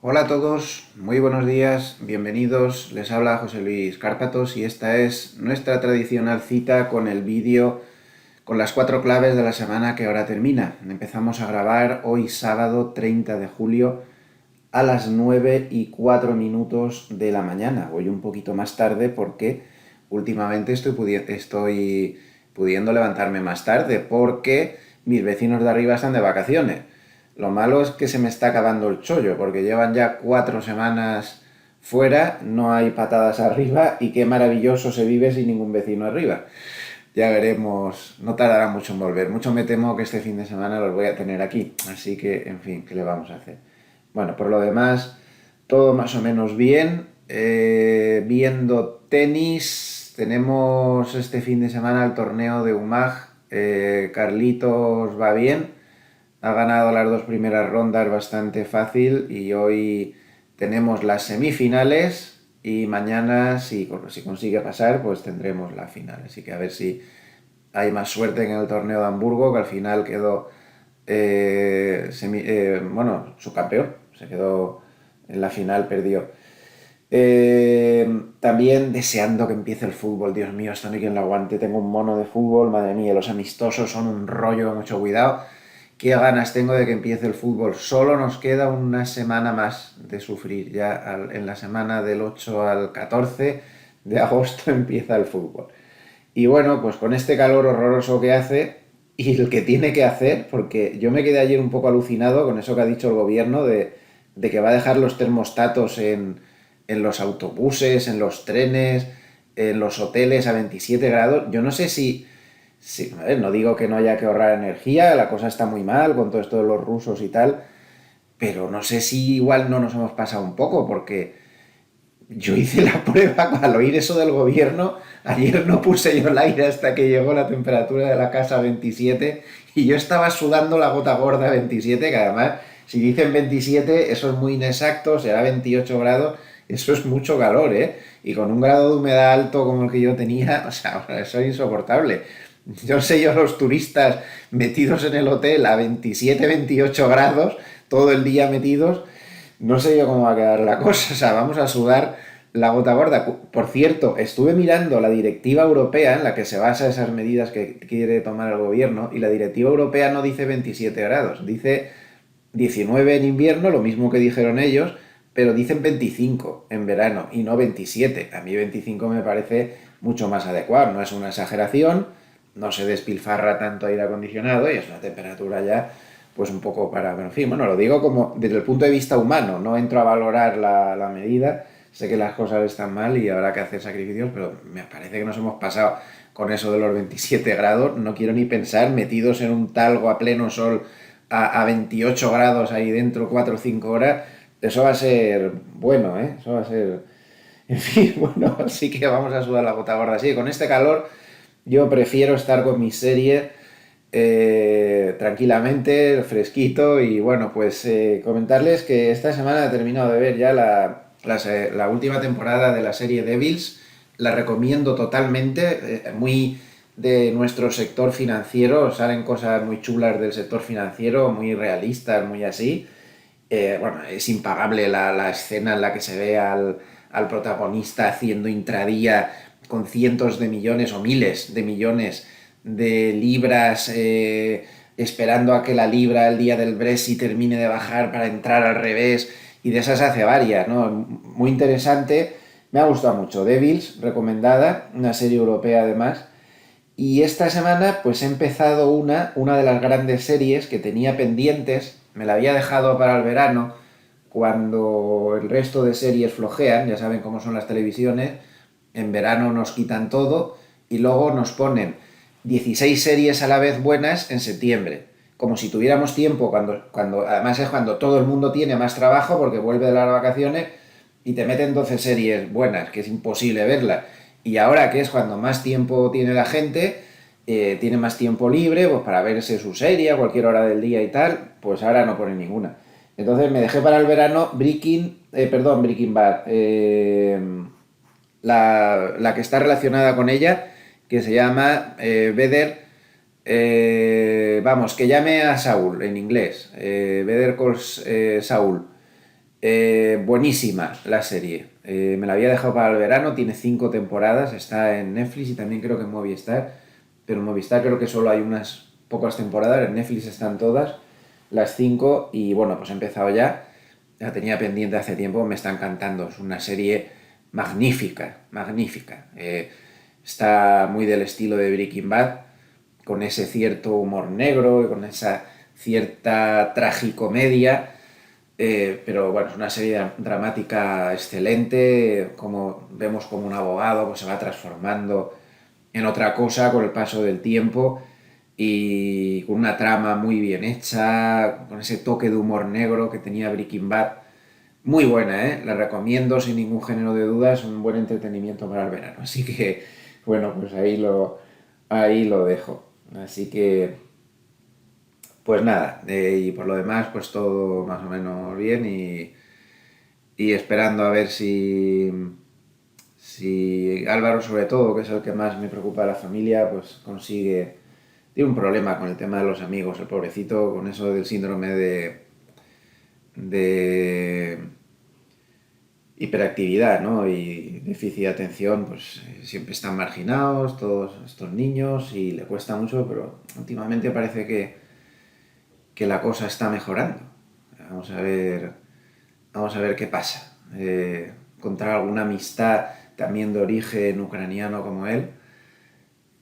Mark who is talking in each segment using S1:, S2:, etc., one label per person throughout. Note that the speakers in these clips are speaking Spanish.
S1: Hola a todos, muy buenos días, bienvenidos. Les habla José Luis Cárpatos y esta es nuestra tradicional cita con el vídeo con las 4 claves de la semana que ahora termina. Empezamos a grabar hoy sábado 30 de julio a las 9:04 de la mañana. Voy un poquito más tarde porque últimamente estoy pudiendo levantarme más tarde porque mis vecinos de arriba están de vacaciones. Lo malo es que se me está acabando el chollo porque llevan ya 4 semanas fuera, no hay patadas arriba y qué maravilloso se vive sin ningún vecino arriba. Ya veremos, no tardará mucho en volver. Mucho me temo que este fin de semana los voy a tener aquí. Así que, en fin, ¿qué le vamos a hacer? Bueno, por lo demás, todo más o menos bien. Viendo tenis, tenemos este fin de semana el torneo de UMAG. Carlitos va bien, ha ganado las 2 primeras rondas bastante fácil y hoy tenemos las semifinales y mañana si consigue pasar pues tendremos la final. Así que a ver si hay más suerte en el torneo de Hamburgo, que al final quedó subcampeón, se quedó en la final, perdió. También deseando que empiece el fútbol, Dios mío, esto no hay quien lo aguante. Tengo un mono de fútbol, madre mía, los amistosos son un rollo, mucho cuidado. Qué ganas tengo de que empiece el fútbol. Solo nos queda una semana más de sufrir. Ya en la semana del 8 al 14 de agosto empieza el fútbol. Y bueno, pues con este calor horroroso que hace y el que tiene que hacer, porque yo me quedé ayer un poco alucinado con eso que ha dicho el gobierno de que va a dejar los termostatos en los autobuses, en los trenes, en los hoteles a 27 grados. Yo no sé si, a ver, no digo que no haya que ahorrar energía, la cosa está muy mal con todo esto de los rusos y tal, pero no sé si igual no nos hemos pasado un poco, porque yo hice la prueba al oír eso del gobierno. Ayer no puse yo el aire hasta que llegó la temperatura de la casa a 27 y yo estaba sudando la gota gorda a 27, que además, si dicen 27, eso es muy inexacto, será 28 grados, eso es mucho calor, ¿eh? Y con un grado de humedad alto como el que yo tenía, o sea, eso es insoportable. Yo sé yo los turistas metidos en el hotel a 27, 28 grados, todo el día metidos, no sé yo cómo va a quedar la cosa, o sea, vamos a sudar la gota gorda. Por cierto, estuve mirando la directiva europea en la que se basa esas medidas que quiere tomar el gobierno y la directiva europea no dice 27 grados, dice 19 en invierno, lo mismo que dijeron ellos, pero dicen 25 en verano y no 27. A mí 25 me parece mucho más adecuado, no es una exageración, no se despilfarra tanto aire acondicionado y es una temperatura ya pues un poco para... En fin, bueno, lo digo como desde el punto de vista humano, no entro a valorar la medida, sé que las cosas están mal y habrá que hacer sacrificios, pero me parece que nos hemos pasado con eso de los 27 grados, no quiero ni pensar metidos en un talgo a pleno sol a 28 grados ahí dentro 4 o 5 horas, eso va a ser bueno, ¿eh? Eso va a ser... En fin, bueno, sí que vamos a sudar la gota gorda. Sí, con este calor yo prefiero estar con mi serie tranquilamente, fresquito y bueno, pues comentarles que esta semana he terminado de ver ya la última temporada de la serie Devils. La recomiendo totalmente, muy de nuestro sector financiero, salen cosas muy chulas del sector financiero, muy realistas, muy así. Bueno, es impagable la escena en la que se ve al protagonista haciendo intradía con cientos de millones o miles de millones de libras, esperando a que la libra el día del Brexit termine de bajar para entrar al revés, y de esas hace varias, ¿no? Muy interesante, me ha gustado mucho. Devils, recomendada, una serie europea además. Y esta semana pues he empezado una de las grandes series que tenía pendientes, me la había dejado para el verano, cuando el resto de series flojean, ya saben cómo son las televisiones, en verano nos quitan todo y luego nos ponen 16 series a la vez buenas en septiembre, como si tuviéramos tiempo, cuando además es cuando todo el mundo tiene más trabajo porque vuelve de las vacaciones y te meten 12 series buenas, que es imposible verlas. Y ahora que es cuando más tiempo tiene la gente, tiene más tiempo libre pues para verse su serie a cualquier hora del día y tal, pues ahora no ponen ninguna. Entonces me dejé para el verano Breaking Bad, la que está relacionada con ella, que se llama Better, vamos, que llame a Saúl en inglés, Better Call Saul. Buenísima la serie. Me la había dejado para el verano, tiene 5 temporadas, está en Netflix y también creo que en Movistar, pero en Movistar creo que solo hay unas pocas temporadas, en Netflix están todas, las 5 y bueno, pues he empezado ya, la tenía pendiente hace tiempo, me está encantando, es una serie magnífica, magnífica. Está muy del estilo de Breaking Bad, con ese cierto humor negro y con esa cierta tragicomedia. Pero bueno, es una serie dramática excelente, como vemos como un abogado pues, se va transformando en otra cosa con el paso del tiempo y con una trama muy bien hecha, con ese toque de humor negro que tenía Breaking Bad. Muy buena, ¿eh? La recomiendo sin ningún género de dudas, un buen entretenimiento para el verano. Así que, bueno, pues ahí lo dejo. Así que pues nada, y por lo demás, pues todo más o menos bien y esperando a ver si Álvaro, sobre todo, que es el que más me preocupa de la familia, pues consigue. Tiene un problema con el tema de los amigos, el pobrecito, con eso del síndrome de hiperactividad, ¿no? Y déficit de atención, pues siempre están marginados todos estos niños y le cuesta mucho, pero últimamente parece que la cosa está mejorando. Vamos a ver, vamos a ver qué pasa. Encontrar alguna amistad también de origen ucraniano como él.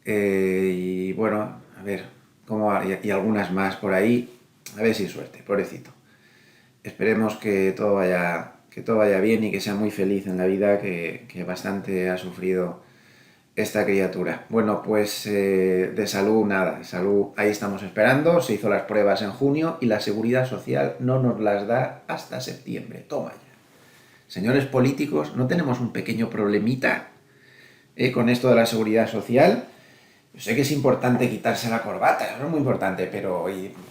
S1: Y bueno, a ver, y algunas más por ahí. A ver si hay suerte, pobrecito. Esperemos que todo vaya bien y que sea muy feliz en la vida, que bastante ha sufrido esta criatura. Bueno, pues de salud nada, de salud ahí estamos esperando, se hizo las pruebas en junio y la seguridad social no nos las da hasta septiembre. Toma ya. Señores políticos, ¿no tenemos un pequeño problemita con esto de la seguridad social? Yo sé que es importante quitarse la corbata, eso es muy importante, pero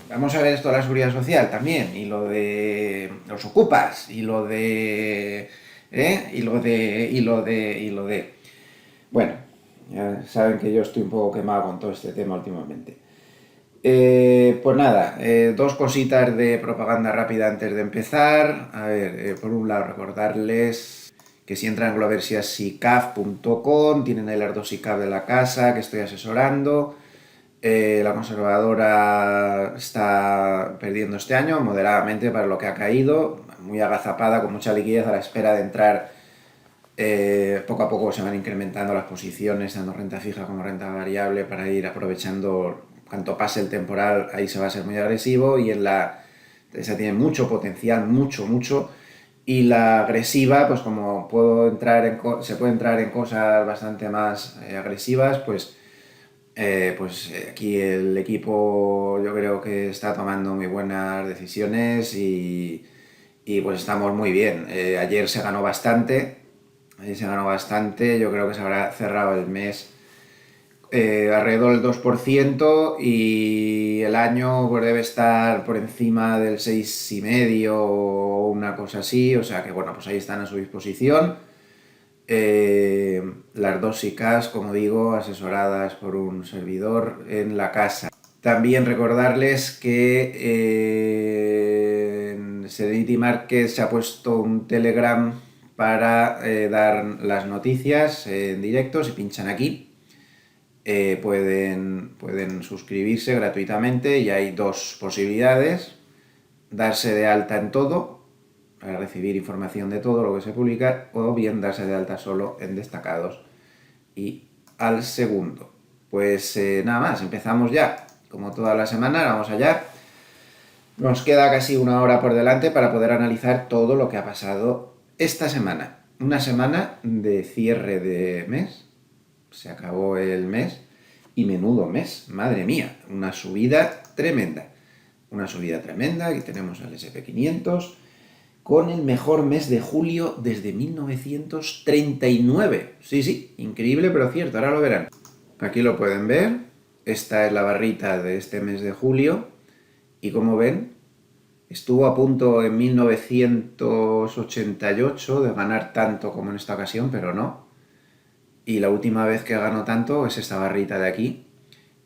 S1: vamos a ver esto de la seguridad social también, y lo de los ocupas, y lo de... y lo de... Bueno, ya saben que yo estoy un poco quemado con todo este tema últimamente. Pues nada, dos cositas de propaganda rápida antes de empezar. A ver, por un lado recordarles que si entran en gloversiasicaf.com tienen ahí las dos ICAF de la casa que estoy asesorando. La conservadora está perdiendo este año moderadamente para lo que ha caído, muy agazapada, con mucha liquidez a la espera de entrar. Poco a poco se van incrementando las posiciones, tanto renta fija como renta variable, para ir aprovechando cuanto pase el temporal. Ahí se va a ser muy agresivo y esa tiene mucho potencial, mucho. Y la agresiva, pues como se puede entrar en cosas bastante más agresivas, aquí el equipo yo creo que está tomando muy buenas decisiones y pues estamos muy bien. Ayer se ganó bastante. Ahí se ganó bastante, yo creo que se habrá cerrado el mes alrededor del 2% y el año pues, debe estar por encima del 6,5 o una cosa así, o sea que bueno, pues ahí están a su disposición. Las dos SICAs, como digo, asesoradas por un servidor en la casa. También recordarles que en Serenity Market se ha puesto un Telegram para dar las noticias en directo. Si pinchan aquí pueden suscribirse gratuitamente y hay dos posibilidades: darse de alta en todo para recibir información de todo lo que se publica, o bien darse de alta solo en destacados y al segundo. Pues nada más, empezamos ya. Como toda la semana, vamos allá. Nos queda casi una hora por delante para poder analizar todo lo que ha pasado esta semana. Una semana de cierre de mes. Se acabó el mes y menudo mes, madre mía, una subida tremenda. Una subida tremenda, aquí tenemos al SP500 con el mejor mes de julio desde 1939. Sí, increíble pero cierto, ahora lo verán. Aquí lo pueden ver, esta es la barrita de este mes de julio y como ven, estuvo a punto en 1988 de ganar tanto como en esta ocasión, pero no. Y la última vez que ganó tanto es esta barrita de aquí,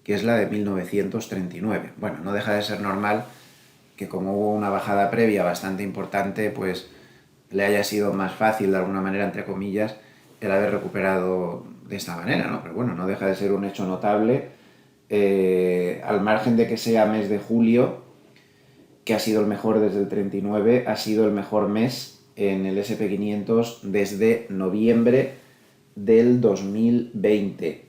S1: que es la de 1939. Bueno, no deja de ser normal que como hubo una bajada previa bastante importante, pues le haya sido más fácil, de alguna manera, entre comillas, el haber recuperado de esta manera, ¿no? Pero bueno, no deja de ser un hecho notable, al margen de que sea mes de julio, que ha sido el mejor desde el 39, ha sido el mejor mes en el SP500 desde noviembre del 2020.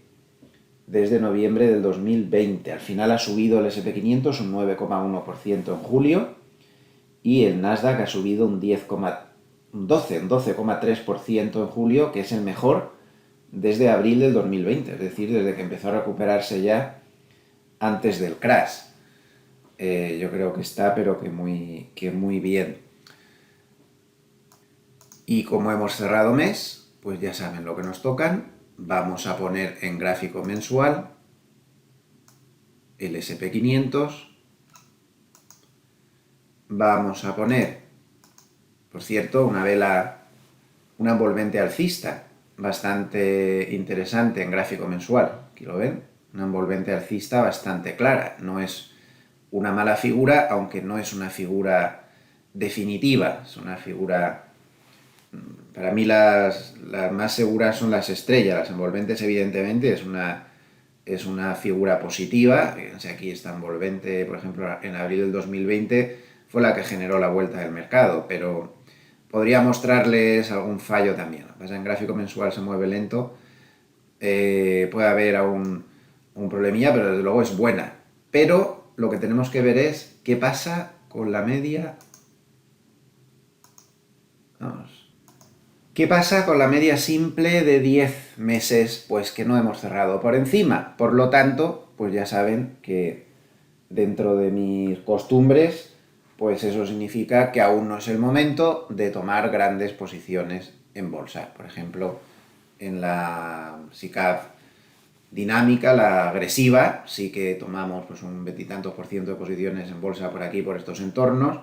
S1: Desde noviembre del 2020. Al final ha subido el SP500 un 9,1% en julio y el Nasdaq ha subido un 12,3% en julio, que es el mejor desde abril del 2020, es decir, desde que empezó a recuperarse ya antes del crash. Yo creo que está, pero que muy bien. Y como hemos cerrado mes, pues ya saben lo que nos tocan. Vamos a poner en gráfico mensual el SP500. Vamos a poner, por cierto, una envolvente alcista bastante interesante en gráfico mensual. Aquí lo ven, una envolvente alcista bastante clara. No es una mala figura, aunque no es una figura definitiva. Es una figura... Para mí las más seguras son las estrellas. Las envolventes, evidentemente, es una figura positiva. Fíjense, aquí esta envolvente, por ejemplo, en abril del 2020 fue la que generó la vuelta del mercado, pero podría mostrarles algún fallo también. Lo que pasa, en gráfico mensual se mueve lento, puede haber aún un problemilla, pero desde luego es buena. Pero lo que tenemos que ver es qué pasa con la media. Vamos. ¿Qué pasa con la media simple de 10 meses? Pues que no hemos cerrado por encima. Por lo tanto, pues ya saben que dentro de mis costumbres, pues eso significa que aún no es el momento de tomar grandes posiciones en bolsa. Por ejemplo, en la SICAV dinámica, la agresiva, sí que tomamos pues un veintitantos por ciento de posiciones en bolsa por aquí, por estos entornos,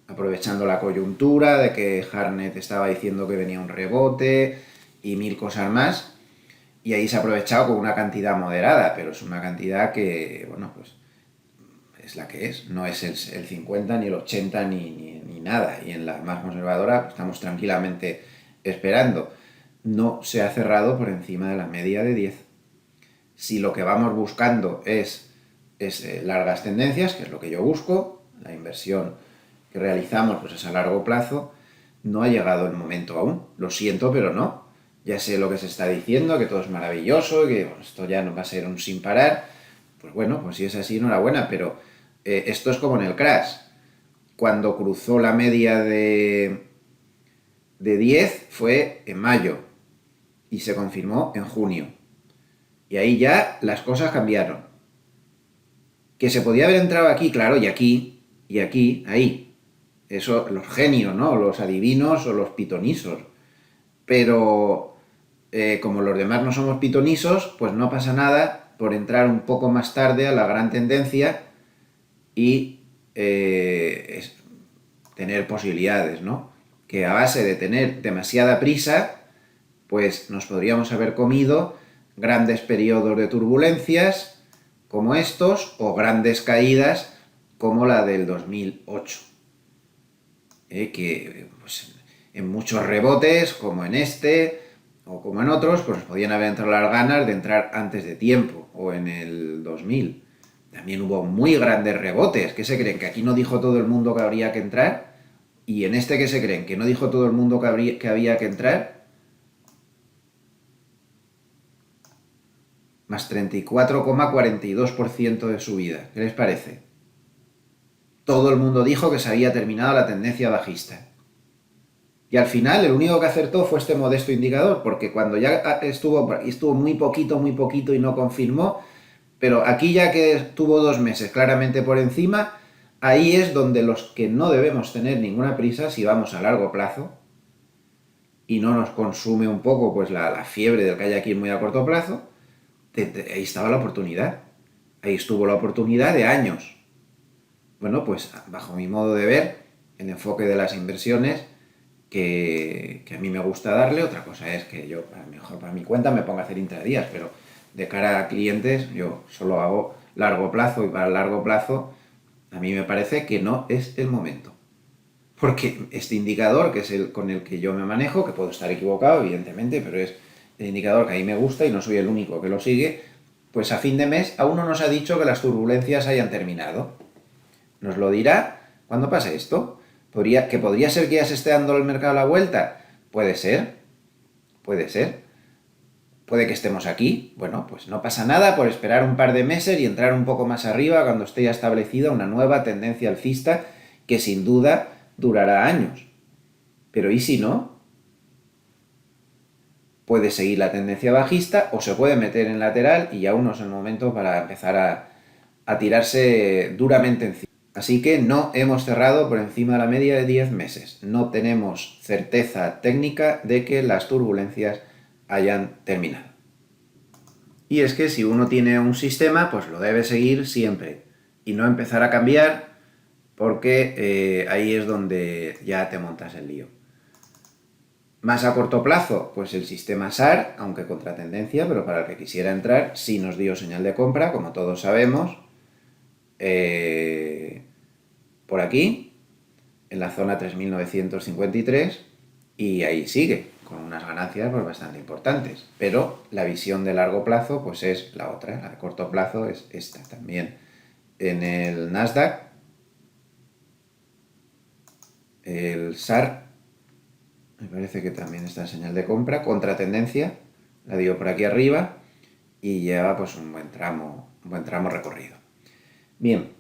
S1: aprovechando la coyuntura de que Harnett estaba diciendo que venía un rebote y mil cosas más, y ahí se ha aprovechado con una cantidad moderada, pero es una cantidad que, bueno, pues es la que es, no es el 50 ni el 80 ni nada, y en la más conservadora pues, estamos tranquilamente esperando. No se ha cerrado por encima de la media de 10. Si lo que vamos buscando es largas tendencias, que es lo que yo busco, la inversión que realizamos pues es a largo plazo, no ha llegado el momento aún. Lo siento, pero no. Ya sé lo que se está diciendo, que todo es maravilloso, que bueno, esto ya no va a ser un sin parar. Pues bueno, pues si es así, enhorabuena, pero esto es como en el crash. Cuando cruzó la media de 10 fue en mayo y se confirmó en junio. Y ahí ya las cosas cambiaron. Que se podía haber entrado aquí, claro, y aquí, ahí. Eso, los genios, ¿no? Los adivinos o los pitonisos. Pero como los demás no somos pitonisos, pues no pasa nada por entrar un poco más tarde a la gran tendencia y tener posibilidades, ¿no? Que a base de tener demasiada prisa, pues nos podríamos haber comido grandes periodos de turbulencias como estos o grandes caídas como la del 2008. Que pues, en muchos rebotes, como en este o como en otros, pues nos podían haber entrado las ganas de entrar antes de tiempo, o en el 2000. También hubo muy grandes rebotes. ¿Qué se creen? ¿Que aquí no dijo todo el mundo que habría que entrar? Y en este, ¿qué se creen? ¿Que no dijo todo el mundo que había que entrar? Más 34,42% de subida. ¿Qué les parece? Todo el mundo dijo que se había terminado la tendencia bajista. Y al final el único que acertó fue este modesto indicador, porque cuando ya estuvo muy poquito y no confirmó, pero aquí ya que estuvo 2 meses claramente por encima, ahí es donde los que no debemos tener ninguna prisa si vamos a largo plazo y no nos consume un poco pues la fiebre del que hay aquí muy a corto plazo, ahí estaba la oportunidad. Ahí estuvo la oportunidad de años. Bueno, pues bajo mi modo de ver, el enfoque de las inversiones que a mí me gusta darle, otra cosa es que yo, mejor para mi cuenta, me ponga a hacer intradías, pero de cara a clientes yo solo hago largo plazo y para el largo plazo a mí me parece que no es el momento. porque este indicador, que es el con el que yo me manejo, que puedo estar equivocado, evidentemente, pero es el indicador que a mí me gusta y no soy el único que lo sigue, pues a fin de mes aún no nos ha dicho que las turbulencias hayan terminado. Nos lo dirá cuando pase esto. ¿Que podría ser que ya se esté dando el mercado la vuelta? Puede ser, puede ser. Puede que estemos aquí. Bueno, pues no pasa nada por esperar un par de meses y entrar un poco más arriba cuando esté ya establecida una nueva tendencia alcista que sin duda durará años. Pero ¿y si no? Puede seguir la tendencia bajista o se puede meter en lateral y aún no es el momento para empezar a tirarse duramente encima. Así que no hemos cerrado por encima de la media de 10 meses. No tenemos certeza técnica de que las turbulencias hayan terminado. Y es que si uno tiene un sistema, pues lo debe seguir siempre y no empezar a cambiar porque ahí es donde ya te montas el lío. Más a corto plazo, pues el sistema SAR, aunque contra tendencia, pero para el que quisiera entrar, sí nos dio señal de compra, como todos sabemos, por aquí, en la zona 3.953, y ahí sigue, con unas ganancias pues, bastante importantes. Pero la visión de largo plazo pues es la otra, la de corto plazo es esta también. En el Nasdaq, el SAR me parece que también está en señal de compra, contra tendencia, la dio por aquí arriba y lleva pues un buen tramo recorrido. Bien,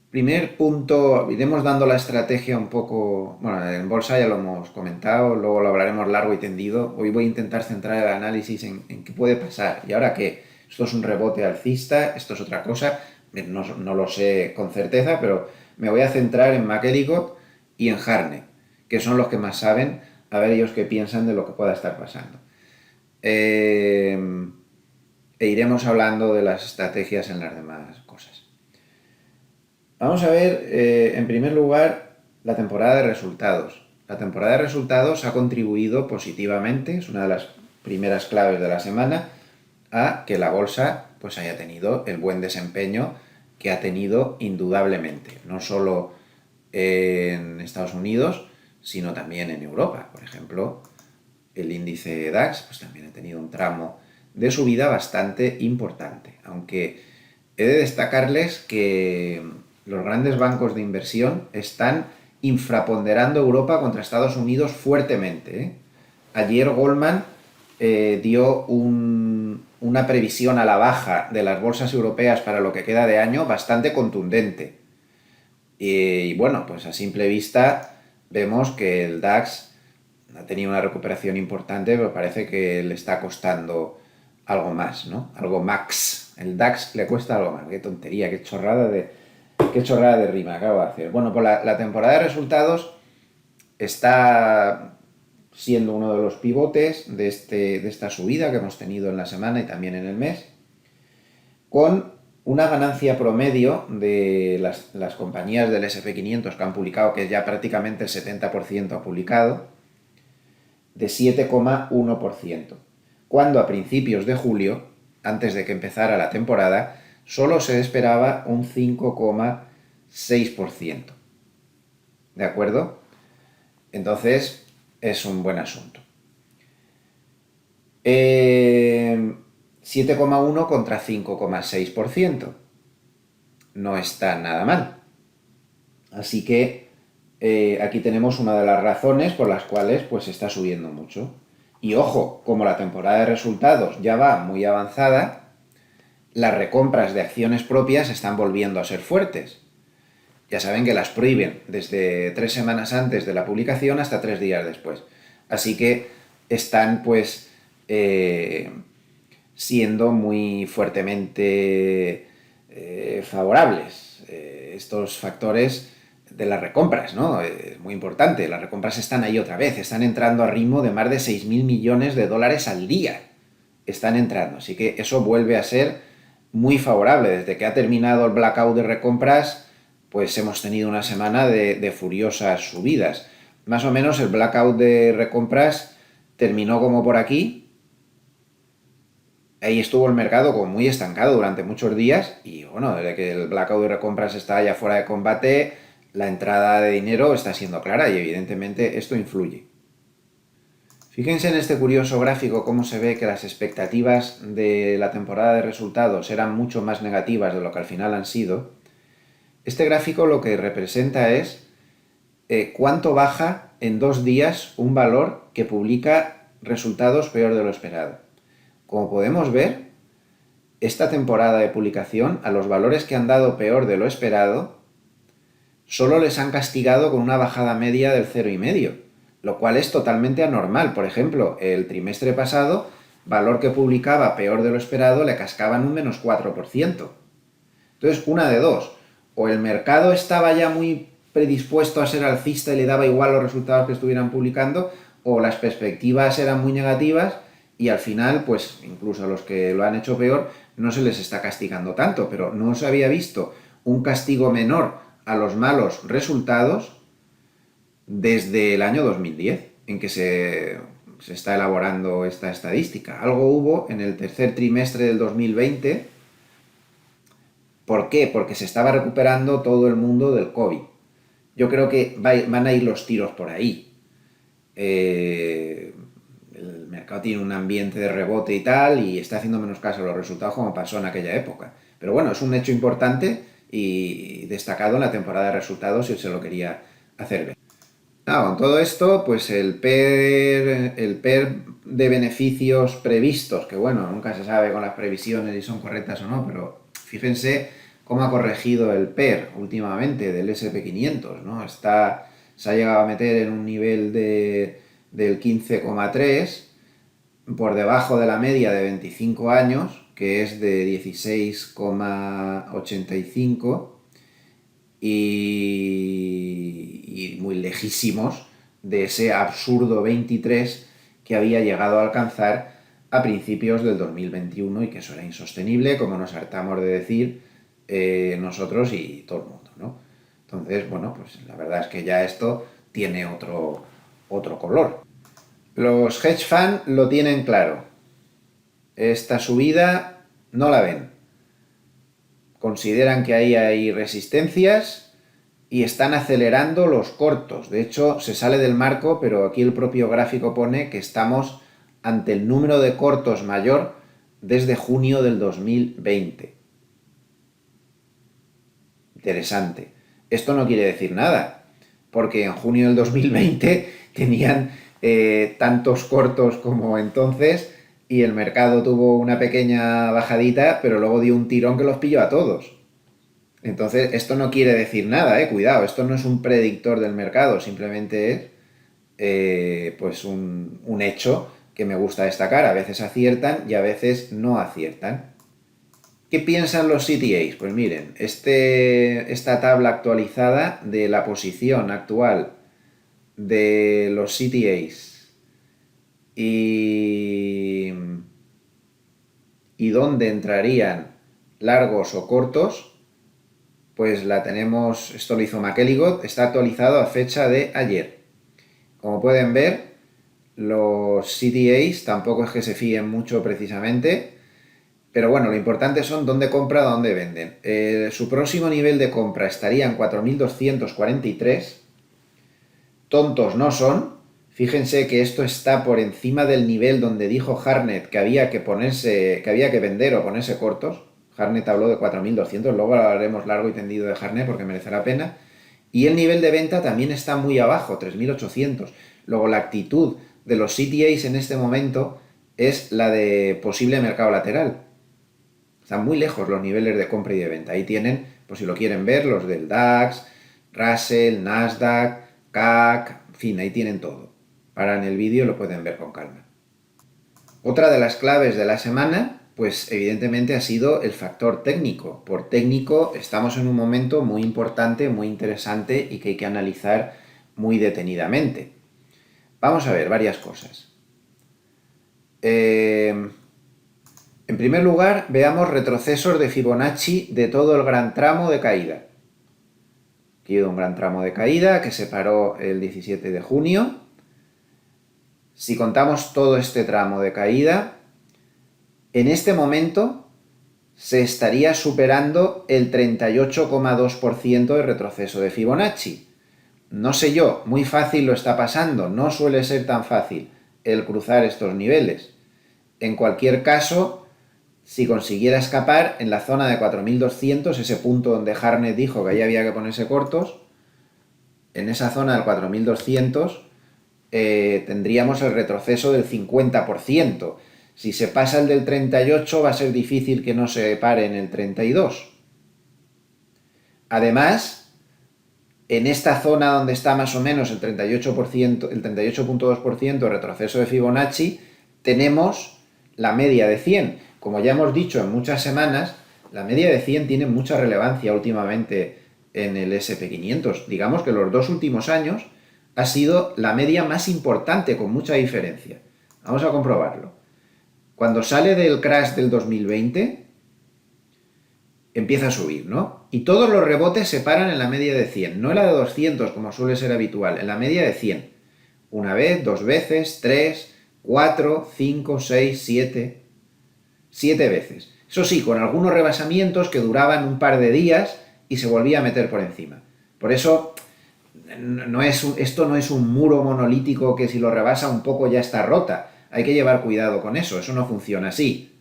S1: primer punto, iremos dando la estrategia un poco, bueno, en bolsa ya lo hemos comentado, luego lo hablaremos largo y tendido. Hoy voy a intentar centrar el análisis en qué puede pasar. ¿Y ahora qué? ¿Esto es un rebote alcista? ¿Esto es otra cosa? No lo sé con certeza, pero me voy a centrar en McElligott y en Harney, que son los que más saben, a ver ellos qué piensan de lo que pueda estar pasando. E iremos hablando de las estrategias en las demás cosas. Vamos a ver, en primer lugar, la temporada de resultados. La temporada de resultados ha contribuido positivamente, es una de las primeras claves de la semana, a que la bolsa pues haya tenido el buen desempeño que ha tenido indudablemente, no solo en Estados Unidos, sino también en Europa. Por ejemplo, el índice DAX pues también ha tenido un tramo de subida bastante importante, aunque he de destacarles que los grandes bancos de inversión están infraponderando Europa contra Estados Unidos fuertemente, ¿eh? Ayer Goldman dio una previsión a la baja de las bolsas europeas para lo que queda de año bastante contundente. Y bueno, pues a simple vista vemos que el DAX ha tenido una recuperación importante, pero parece que le está costando algo más, ¿no? Algo max. El DAX le cuesta algo más. Qué tontería, qué chorrada de rima acabo de hacer. Bueno, pues la temporada de resultados está siendo uno de los pivotes de esta subida que hemos tenido en la semana y también en el mes, con una ganancia promedio de las compañías del S&P 500 que han publicado, que ya prácticamente el 70% ha publicado, de 7,1%, cuando a principios de julio, antes de que empezara la temporada, solo se esperaba un 5,6%. ¿De acuerdo? Entonces, es un buen asunto. 7,1 contra 5,6%. No está nada mal. Así que aquí tenemos una de las razones por las cuales pues está subiendo mucho. Y ojo, como la temporada de resultados ya va muy avanzada, las recompras de acciones propias están volviendo a ser fuertes. Ya saben que las prohíben desde 3 semanas antes de la publicación hasta 3 días después. Así que están pues siendo muy fuertemente favorables estos factores de las recompras, ¿no? Es muy importante, las recompras están ahí otra vez, están entrando a ritmo de más de 6.000 millones de dólares al día. Están entrando, así que eso vuelve a ser muy favorable. Desde que ha terminado el blackout de recompras, pues hemos tenido una semana de furiosas subidas. Más o menos el blackout de recompras terminó como por aquí, ahí estuvo el mercado como muy estancado durante muchos días y bueno, desde que el blackout de recompras está ya fuera de combate, la entrada de dinero está siendo clara y evidentemente esto influye. Fíjense en este curioso gráfico cómo se ve que las expectativas de la temporada de resultados eran mucho más negativas de lo que al final han sido. Este gráfico lo que representa es cuánto baja en 2 días un valor que publica resultados peor de lo esperado. Como podemos ver, esta temporada de publicación, a los valores que han dado peor de lo esperado, solo les han castigado con una bajada media del 0,5, lo cual es totalmente anormal. Por ejemplo, el trimestre pasado, valor que publicaba peor de lo esperado, le cascaban un menos 4%. Entonces, una de dos, o el mercado estaba ya muy predispuesto a ser alcista y le daba igual los resultados que estuvieran publicando, o las perspectivas eran muy negativas y al final, pues incluso a los que lo han hecho peor, no se les está castigando tanto, pero no se había visto un castigo menor a los malos resultados desde el año 2010, en que se está elaborando esta estadística. Algo hubo en el tercer trimestre del 2020. ¿Por qué? Porque se estaba recuperando todo el mundo del COVID. Yo creo que van a ir los tiros por ahí. El mercado tiene un ambiente de rebote y tal, y está haciendo menos caso a los resultados como pasó en aquella época. Pero bueno, es un hecho importante y destacado en la temporada de resultados si se lo quería hacer ver. Con todo esto, pues el PER de beneficios previstos, que bueno, nunca se sabe con las previsiones si son correctas o no, pero fíjense cómo ha corregido el PER últimamente del SP500, ¿no? Se ha llegado a meter en un nivel del 15,3 por debajo de la media de 25 años, que es de 16,85 y muy lejísimos de ese absurdo 23 que había llegado a alcanzar a principios del 2021 y que eso era insostenible, como nos hartamos de decir nosotros y todo el mundo, ¿no? Entonces, bueno, pues la verdad es que ya esto tiene otro color. Los hedge funds lo tienen claro. Esta subida no la ven. Consideran que ahí hay resistencias y están acelerando los cortos. De hecho, se sale del marco, pero aquí el propio gráfico pone que estamos ante el número de cortos mayor desde junio del 2020. Interesante. Esto no quiere decir nada, porque en junio del 2020 tenían tantos cortos como entonces y el mercado tuvo una pequeña bajadita, pero luego dio un tirón que los pilló a todos. Entonces, esto no quiere decir nada, cuidado, esto no es un predictor del mercado, simplemente es pues un hecho que me gusta destacar. A veces aciertan y a veces no aciertan. ¿Qué piensan los CTAs? Pues miren, esta tabla actualizada de la posición actual de los CTAs y dónde entrarían largos o cortos, pues la tenemos, esto lo hizo McElligott, está actualizado a fecha de ayer. Como pueden ver, los CTAs tampoco es que se fíen mucho precisamente, pero bueno, lo importante son dónde compra, dónde venden. Su próximo nivel de compra estaría en 4.243. Tontos no son. Fíjense que esto está por encima del nivel donde dijo Hartnett que había que vender o ponerse cortos. Hartnett habló de 4.200, luego hablaremos largo y tendido de Hartnett porque merece la pena. Y el nivel de venta también está muy abajo, 3.800. Luego la actitud de los CTAs en este momento es la de posible mercado lateral. Están muy lejos los niveles de compra y de venta. Ahí tienen, por si lo quieren ver, los del DAX, Russell, Nasdaq, CAC, en fin, ahí tienen todo. Paran el vídeo y lo pueden ver con calma. Otra de las claves de la semana, pues evidentemente ha sido el factor técnico. Por técnico estamos en un momento muy importante, muy interesante y que hay que analizar muy detenidamente. Vamos a ver varias cosas. En primer lugar, veamos retrocesos de Fibonacci de todo el gran tramo de caída. Aquí hay un gran tramo de caída que se paró el 17 de junio. Si contamos todo este tramo de caída, En este momento se estaría superando el 38,2% de retroceso de Fibonacci. No sé yo, muy fácil lo está pasando, no suele ser tan fácil el cruzar estos niveles. En cualquier caso, si consiguiera escapar en la zona de 4200, ese punto donde Harnett dijo que ahí había que ponerse cortos, en esa zona del 4200 tendríamos el retroceso del 50%. Si se pasa el del 38 va a ser difícil que no se pare en el 32. Además, en esta zona donde está más o menos el 38%, el 38,2% de retroceso de Fibonacci, tenemos la media de 100. Como ya hemos dicho en muchas semanas, la media de 100 tiene mucha relevancia últimamente en el SP500. Digamos que los 2 últimos años ha sido la media más importante, con mucha diferencia. Vamos a comprobarlo. Cuando sale del crash del 2020, empieza a subir, ¿no? Y todos los rebotes se paran en la media de 100, no en la de 200 como suele ser habitual, en la media de 100. Una vez, dos veces, 3, 4, 5, 6, 7. 7 veces. Eso sí, con algunos rebasamientos que duraban un par de días y se volvía a meter por encima. Por eso, esto no es un muro monolítico que si lo rebasa un poco ya está rota. Hay que llevar cuidado con eso no funciona así.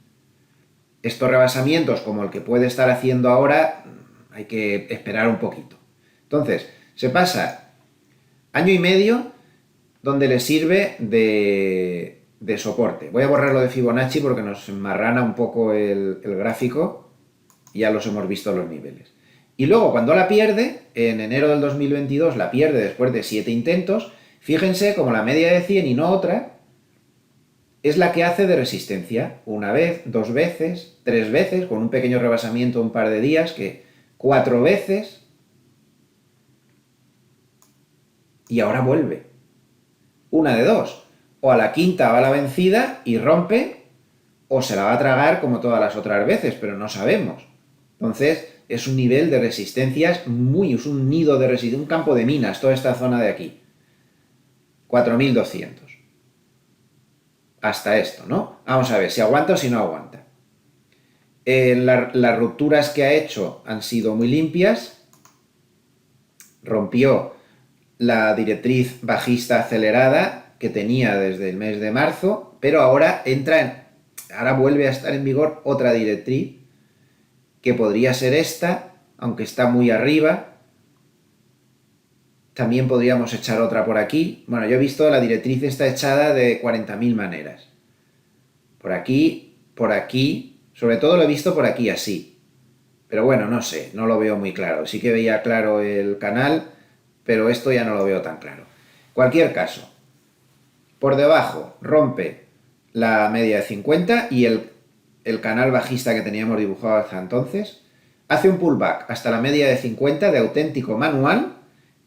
S1: Estos rebasamientos, como el que puede estar haciendo ahora, hay que esperar un poquito. Entonces, se pasa año y medio donde le sirve de soporte. Voy a borrarlo de Fibonacci porque nos enmarrana un poco el gráfico y ya los hemos visto los niveles. Y luego cuando la pierde, en enero del 2022 la pierde después de 7 intentos, fíjense como la media de 100 y no otra es la que hace de resistencia. Una vez, dos veces, tres veces, con un pequeño rebasamiento un par de días, que 4 veces y ahora vuelve. Una de dos. O a la quinta va la vencida y rompe, o se la va a tragar como todas las otras veces, pero no sabemos. Entonces, es un nivel de resistencias es un nido de resistencia, un campo de minas, toda esta zona de aquí. 4200. Hasta esto, ¿no? Vamos a ver si aguanta o si no aguanta. Las rupturas que ha hecho han sido muy limpias. Rompió la directriz bajista acelerada que tenía desde el mes de marzo, pero ahora ahora vuelve a estar en vigor otra directriz que podría ser esta, aunque está muy arriba. También podríamos echar otra por aquí. Bueno, yo he visto la directriz está echada de 40.000 maneras. Por aquí, sobre todo lo he visto por aquí así. Pero bueno, no sé, no lo veo muy claro. Sí que veía claro el canal, pero esto ya no lo veo tan claro. Cualquier caso, por debajo rompe la media de 50 y el canal bajista que teníamos dibujado hasta entonces hace un pullback hasta la media de 50 de auténtico manual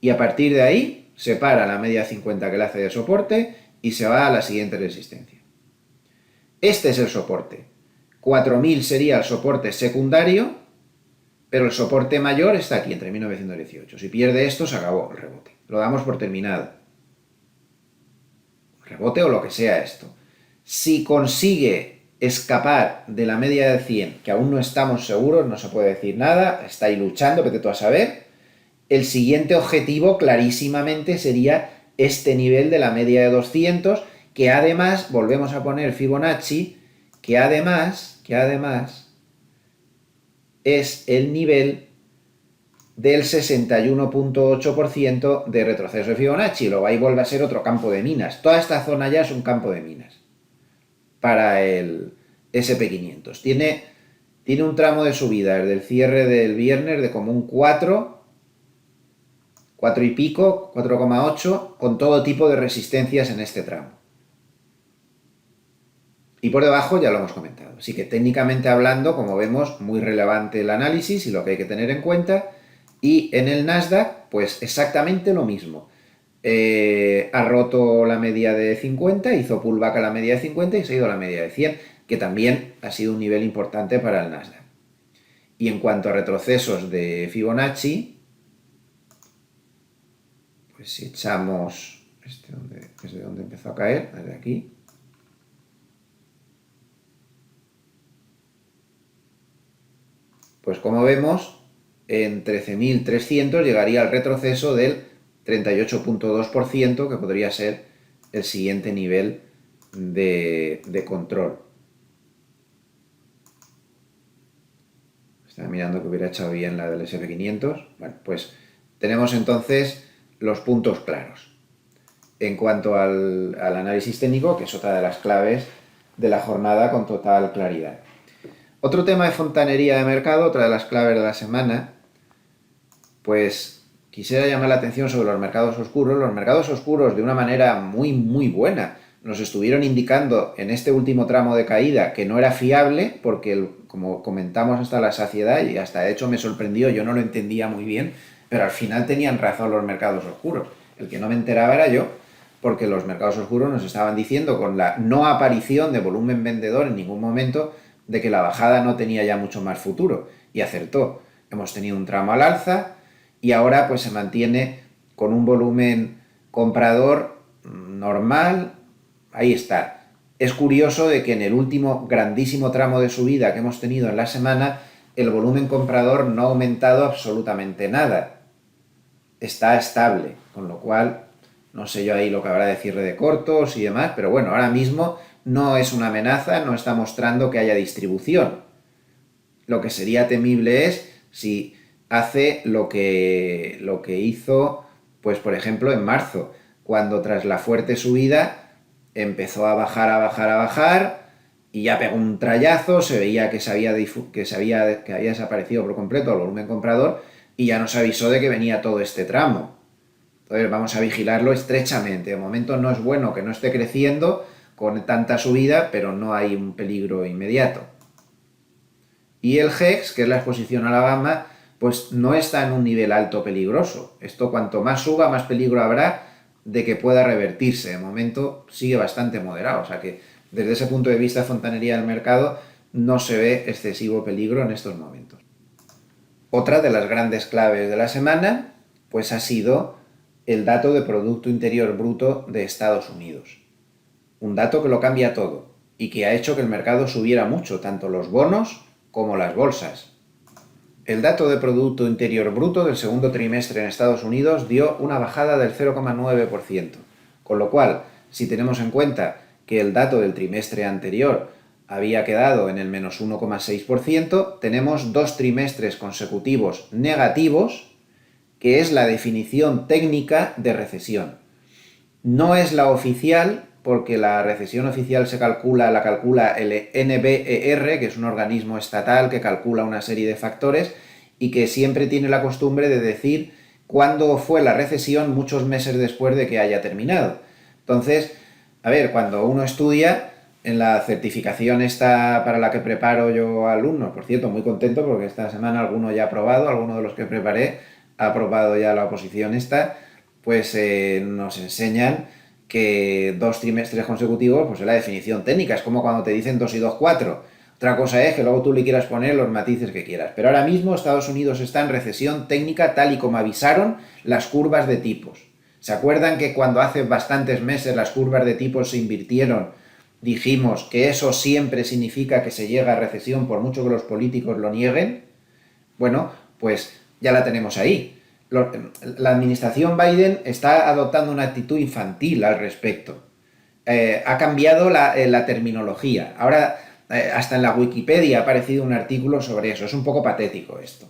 S1: y a partir de ahí se para la media de 50 que le hace de soporte y se va a la siguiente resistencia. Este es el soporte. 4000 sería el soporte secundario, pero el soporte mayor está aquí, entre 1918. Si pierde esto, se acabó el rebote. Lo damos por terminado. Rebote o lo que sea esto. Si consigue escapar de la media de 100, que aún no estamos seguros, no se puede decir nada, está ahí luchando, vete tú a saber, el siguiente objetivo clarísimamente sería este nivel de la media de 200, que además, volvemos a poner Fibonacci, que además es el nivel del 61,8% de retroceso de Fibonacci. Luego ahí vuelve a ser otro campo de minas. Toda esta zona ya es un campo de minas para el SP500. Tiene un tramo de subida desde el cierre del viernes de como un 4 y pico, 4,8, con todo tipo de resistencias en este tramo. Y por debajo ya lo hemos comentado. Así que técnicamente hablando, como vemos, muy relevante el análisis y lo que hay que tener en cuenta. Y en el Nasdaq, pues exactamente lo mismo. Ha roto la media de 50, hizo pullback a la media de 50 y se ha ido a la media de 100, que también ha sido un nivel importante para el Nasdaq. Y en cuanto a retrocesos de Fibonacci, pues si echamos desde donde empezó a caer, desde aquí, Pues como vemos, en 13.300 llegaría al retroceso del 38,2%, que podría ser el siguiente nivel de control. Estaba mirando que hubiera echado bien la del SP500. Bueno, pues tenemos entonces los puntos claros. En cuanto al análisis técnico, que es otra de las claves de la jornada con total claridad. Otro tema de fontanería de mercado, otra de las claves de la semana, pues quisiera llamar la atención sobre los mercados oscuros. Los mercados oscuros, de una manera muy buena, nos estuvieron indicando en este último tramo de caída que no era fiable, porque como comentamos hasta la saciedad, y hasta de hecho me sorprendió, yo no lo entendía muy bien, pero al final tenían razón los mercados oscuros. El que no me enteraba era yo, porque los mercados oscuros nos estaban diciendo, con la no aparición de volumen vendedor en ningún momento, de que la bajada no tenía ya mucho más futuro. Y acertó. Hemos tenido un tramo al alza y ahora pues se mantiene con un volumen comprador normal. Ahí está. Es curioso de que en el último grandísimo tramo de subida que hemos tenido en la semana, el volumen comprador no ha aumentado absolutamente nada. Está estable, con lo cual no sé yo ahí lo que habrá de cierre de cortos y demás, pero bueno, ahora mismo no es una amenaza, no está mostrando que haya distribución. Lo que sería temible es si hace lo que hizo, pues por ejemplo en marzo, cuando tras la fuerte subida empezó a bajar y ya pegó un trayazo, se veía que había desaparecido por completo el volumen comprador y ya nos avisó de que venía todo este tramo. Entonces vamos a vigilarlo estrechamente. De momento no es bueno que no esté creciendo con tanta subida, pero no hay un peligro inmediato. Y el HEX, que es la exposición a la gamma, pues no está en un nivel alto peligroso. Esto cuanto más suba, más peligro habrá de que pueda revertirse. De momento sigue bastante moderado, o sea que desde ese punto de vista de fontanería del mercado no se ve excesivo peligro en estos momentos. Otra de las grandes claves de la semana pues ha sido el dato de Producto Interior Bruto de Estados Unidos. Un dato que lo cambia todo y que ha hecho que el mercado subiera mucho, tanto los bonos como las bolsas. El dato de Producto Interior Bruto del segundo trimestre en Estados Unidos dio una bajada del 0,9%, con lo cual, si tenemos en cuenta que el dato del trimestre anterior había quedado en el menos 1,6%, tenemos 2 trimestres consecutivos negativos, que es la definición técnica de recesión. No es la oficial, porque la recesión oficial la calcula el NBER, que es un organismo estatal que calcula una serie de factores y que siempre tiene la costumbre de decir cuándo fue la recesión muchos meses después de que haya terminado. Entonces, a ver, cuando uno estudia, en la certificación esta para la que preparo yo a alumnos, por cierto, muy contento porque esta semana alguno ya ha aprobado, alguno de los que preparé ha aprobado ya la oposición esta, pues nos enseñan que 2 trimestres consecutivos pues es la definición técnica, es como cuando te dicen 2 y 2, 4. Otra cosa es que luego tú le quieras poner los matices que quieras. Pero ahora mismo Estados Unidos está en recesión técnica tal y como avisaron las curvas de tipos. ¿Se acuerdan que cuando hace bastantes meses las curvas de tipos se invirtieron, dijimos que eso siempre significa que se llega a recesión por mucho que los políticos lo nieguen? Bueno, pues ya la tenemos ahí. La administración Biden está adoptando una actitud infantil al respecto. Ha cambiado la terminología. Ahora, hasta en la Wikipedia ha aparecido un artículo sobre eso. Es un poco patético esto.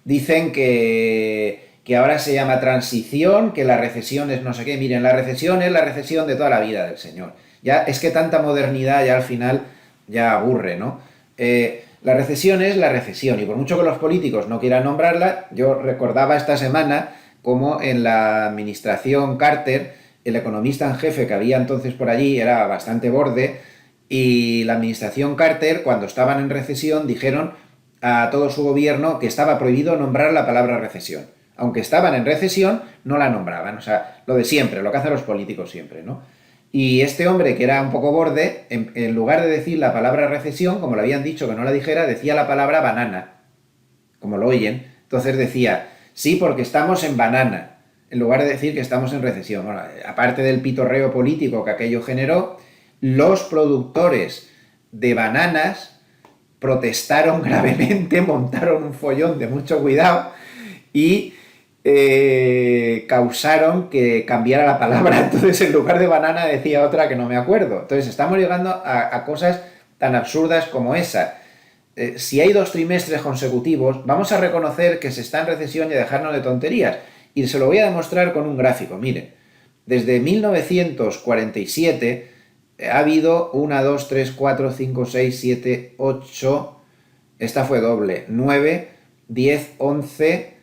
S1: Dicen que ahora se llama transición, que la recesión es no sé qué. Miren, la recesión es la recesión de toda la vida del señor. Ya es que tanta modernidad ya al final ya aburre, ¿no? La recesión es la recesión, y por mucho que los políticos no quieran nombrarla, yo recordaba esta semana cómo en la administración Carter, el economista en jefe que había entonces por allí era bastante borde, y la administración Carter, cuando estaban en recesión, dijeron a todo su gobierno que estaba prohibido nombrar la palabra recesión. Aunque estaban en recesión, no la nombraban. O sea, lo de siempre, lo que hacen los políticos siempre, ¿no? Y este hombre, que era un poco borde, en lugar de decir la palabra recesión, como le habían dicho que no la dijera, decía la palabra banana, como lo oyen. Entonces decía, sí, porque estamos en banana, en lugar de decir que estamos en recesión. Bueno, aparte del pitorreo político que aquello generó, los productores de bananas protestaron gravemente, montaron un follón de mucho cuidado y causaron que cambiara la palabra. Entonces, en lugar de banana decía otra que no me acuerdo. Entonces, estamos llegando a cosas tan absurdas como esa. Si hay 2 trimestres consecutivos, vamos a reconocer que se está en recesión y a dejarnos de tonterías. Y se lo voy a demostrar con un gráfico. Miren, desde 1947 ha habido 1, 2, 3, 4, 5, 6, 7, 8, esta fue doble, 9, 10, 11,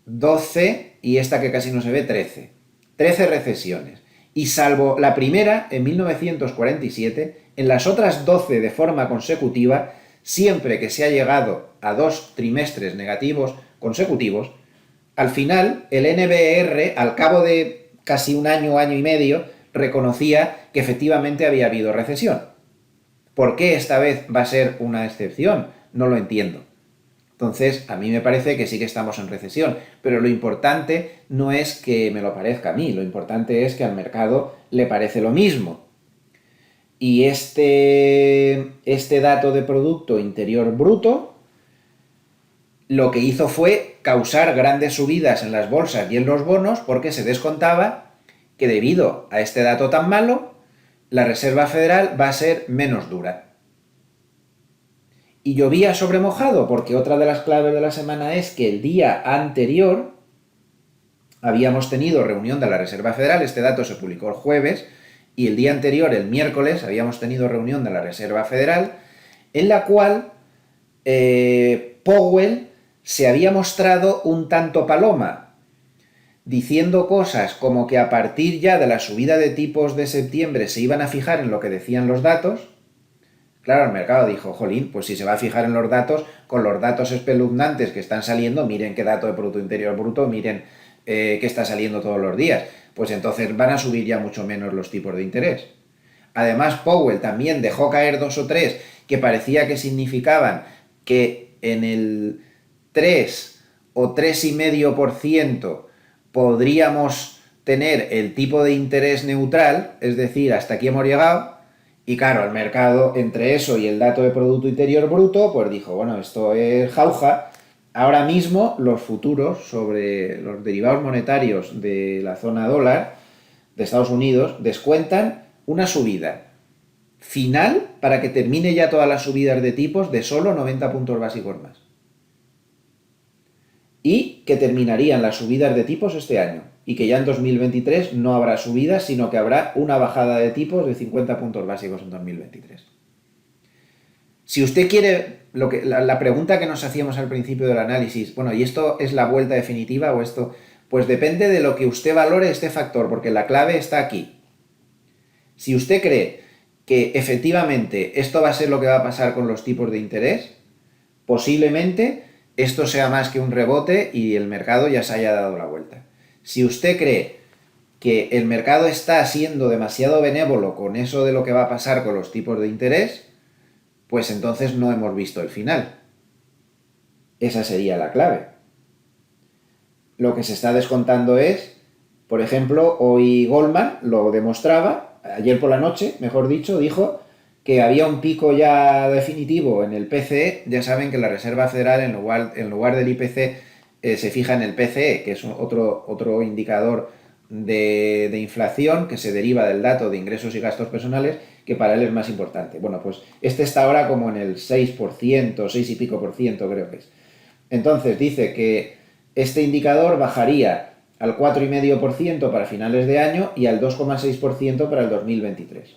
S1: 12 y esta que casi no se ve, 13. 13 recesiones. Y salvo la primera, en 1947, en las otras 12 de forma consecutiva, siempre que se ha llegado a 2 trimestres negativos consecutivos, al final el NBR, al cabo de casi un año, año y medio, reconocía que efectivamente había habido recesión. ¿Por qué esta vez va a ser una excepción? No lo entiendo. Entonces, a mí me parece que sí que estamos en recesión, pero lo importante no es que me lo parezca a mí, lo importante es que al mercado le parece lo mismo. Y este dato de Producto Interior Bruto lo que hizo fue causar grandes subidas en las bolsas y en los bonos porque se descontaba que debido a este dato tan malo, la Reserva Federal va a ser menos dura. Y llovía sobre mojado, porque otra de las claves de la semana es que el día anterior habíamos tenido reunión de la Reserva Federal, este dato se publicó el jueves, y el día anterior, el miércoles, habíamos tenido reunión de la Reserva Federal, en la cual Powell se había mostrado un tanto paloma, diciendo cosas como que a partir ya de la subida de tipos de septiembre se iban a fijar en lo que decían los datos. Claro, el mercado dijo, jolín, pues si se va a fijar en los datos, con los datos espeluznantes que están saliendo, miren qué dato de Producto Interior Bruto, miren qué está saliendo todos los días, pues entonces van a subir ya mucho menos los tipos de interés. Además, Powell también dejó caer 2 o 3 que parecía que significaban que en el 3 o 3,5% podríamos tener el tipo de interés neutral, es decir, hasta aquí hemos llegado. Y claro, el mercado, entre eso y el dato de Producto Interior Bruto, pues dijo, bueno, esto es jauja. Ahora mismo los futuros sobre los derivados monetarios de la zona dólar de Estados Unidos descuentan una subida final para que termine ya todas las subidas de tipos de solo 90 puntos básicos más. Y que terminarían las subidas de tipos este año. Y que ya en 2023 no habrá subidas, sino que habrá una bajada de tipos de 50 puntos básicos en 2023. Si usted quiere, la pregunta que nos hacíamos al principio del análisis, bueno, ¿y esto es la vuelta definitiva o esto? Pues depende de lo que usted valore este factor, porque la clave está aquí. Si usted cree que efectivamente esto va a ser lo que va a pasar con los tipos de interés, posiblemente esto sea más que un rebote y el mercado ya se haya dado la vuelta. Si usted cree que el mercado está siendo demasiado benévolo con eso de lo que va a pasar con los tipos de interés, pues entonces no hemos visto el final. Esa sería la clave. Lo que se está descontando es, por ejemplo, hoy Goldman lo demostraba, ayer por la noche, mejor dicho, dijo que había un pico ya definitivo en el PCE. Ya saben que la Reserva Federal en lugar del IPC se fija en el PCE, que es otro indicador de inflación que se deriva del dato de ingresos y gastos personales, que para él es más importante. Bueno, pues este está ahora como en el 6%, 6 y pico por ciento creo que es. Entonces dice que este indicador bajaría al 4,5% para finales de año y al 2,6% para el 2023.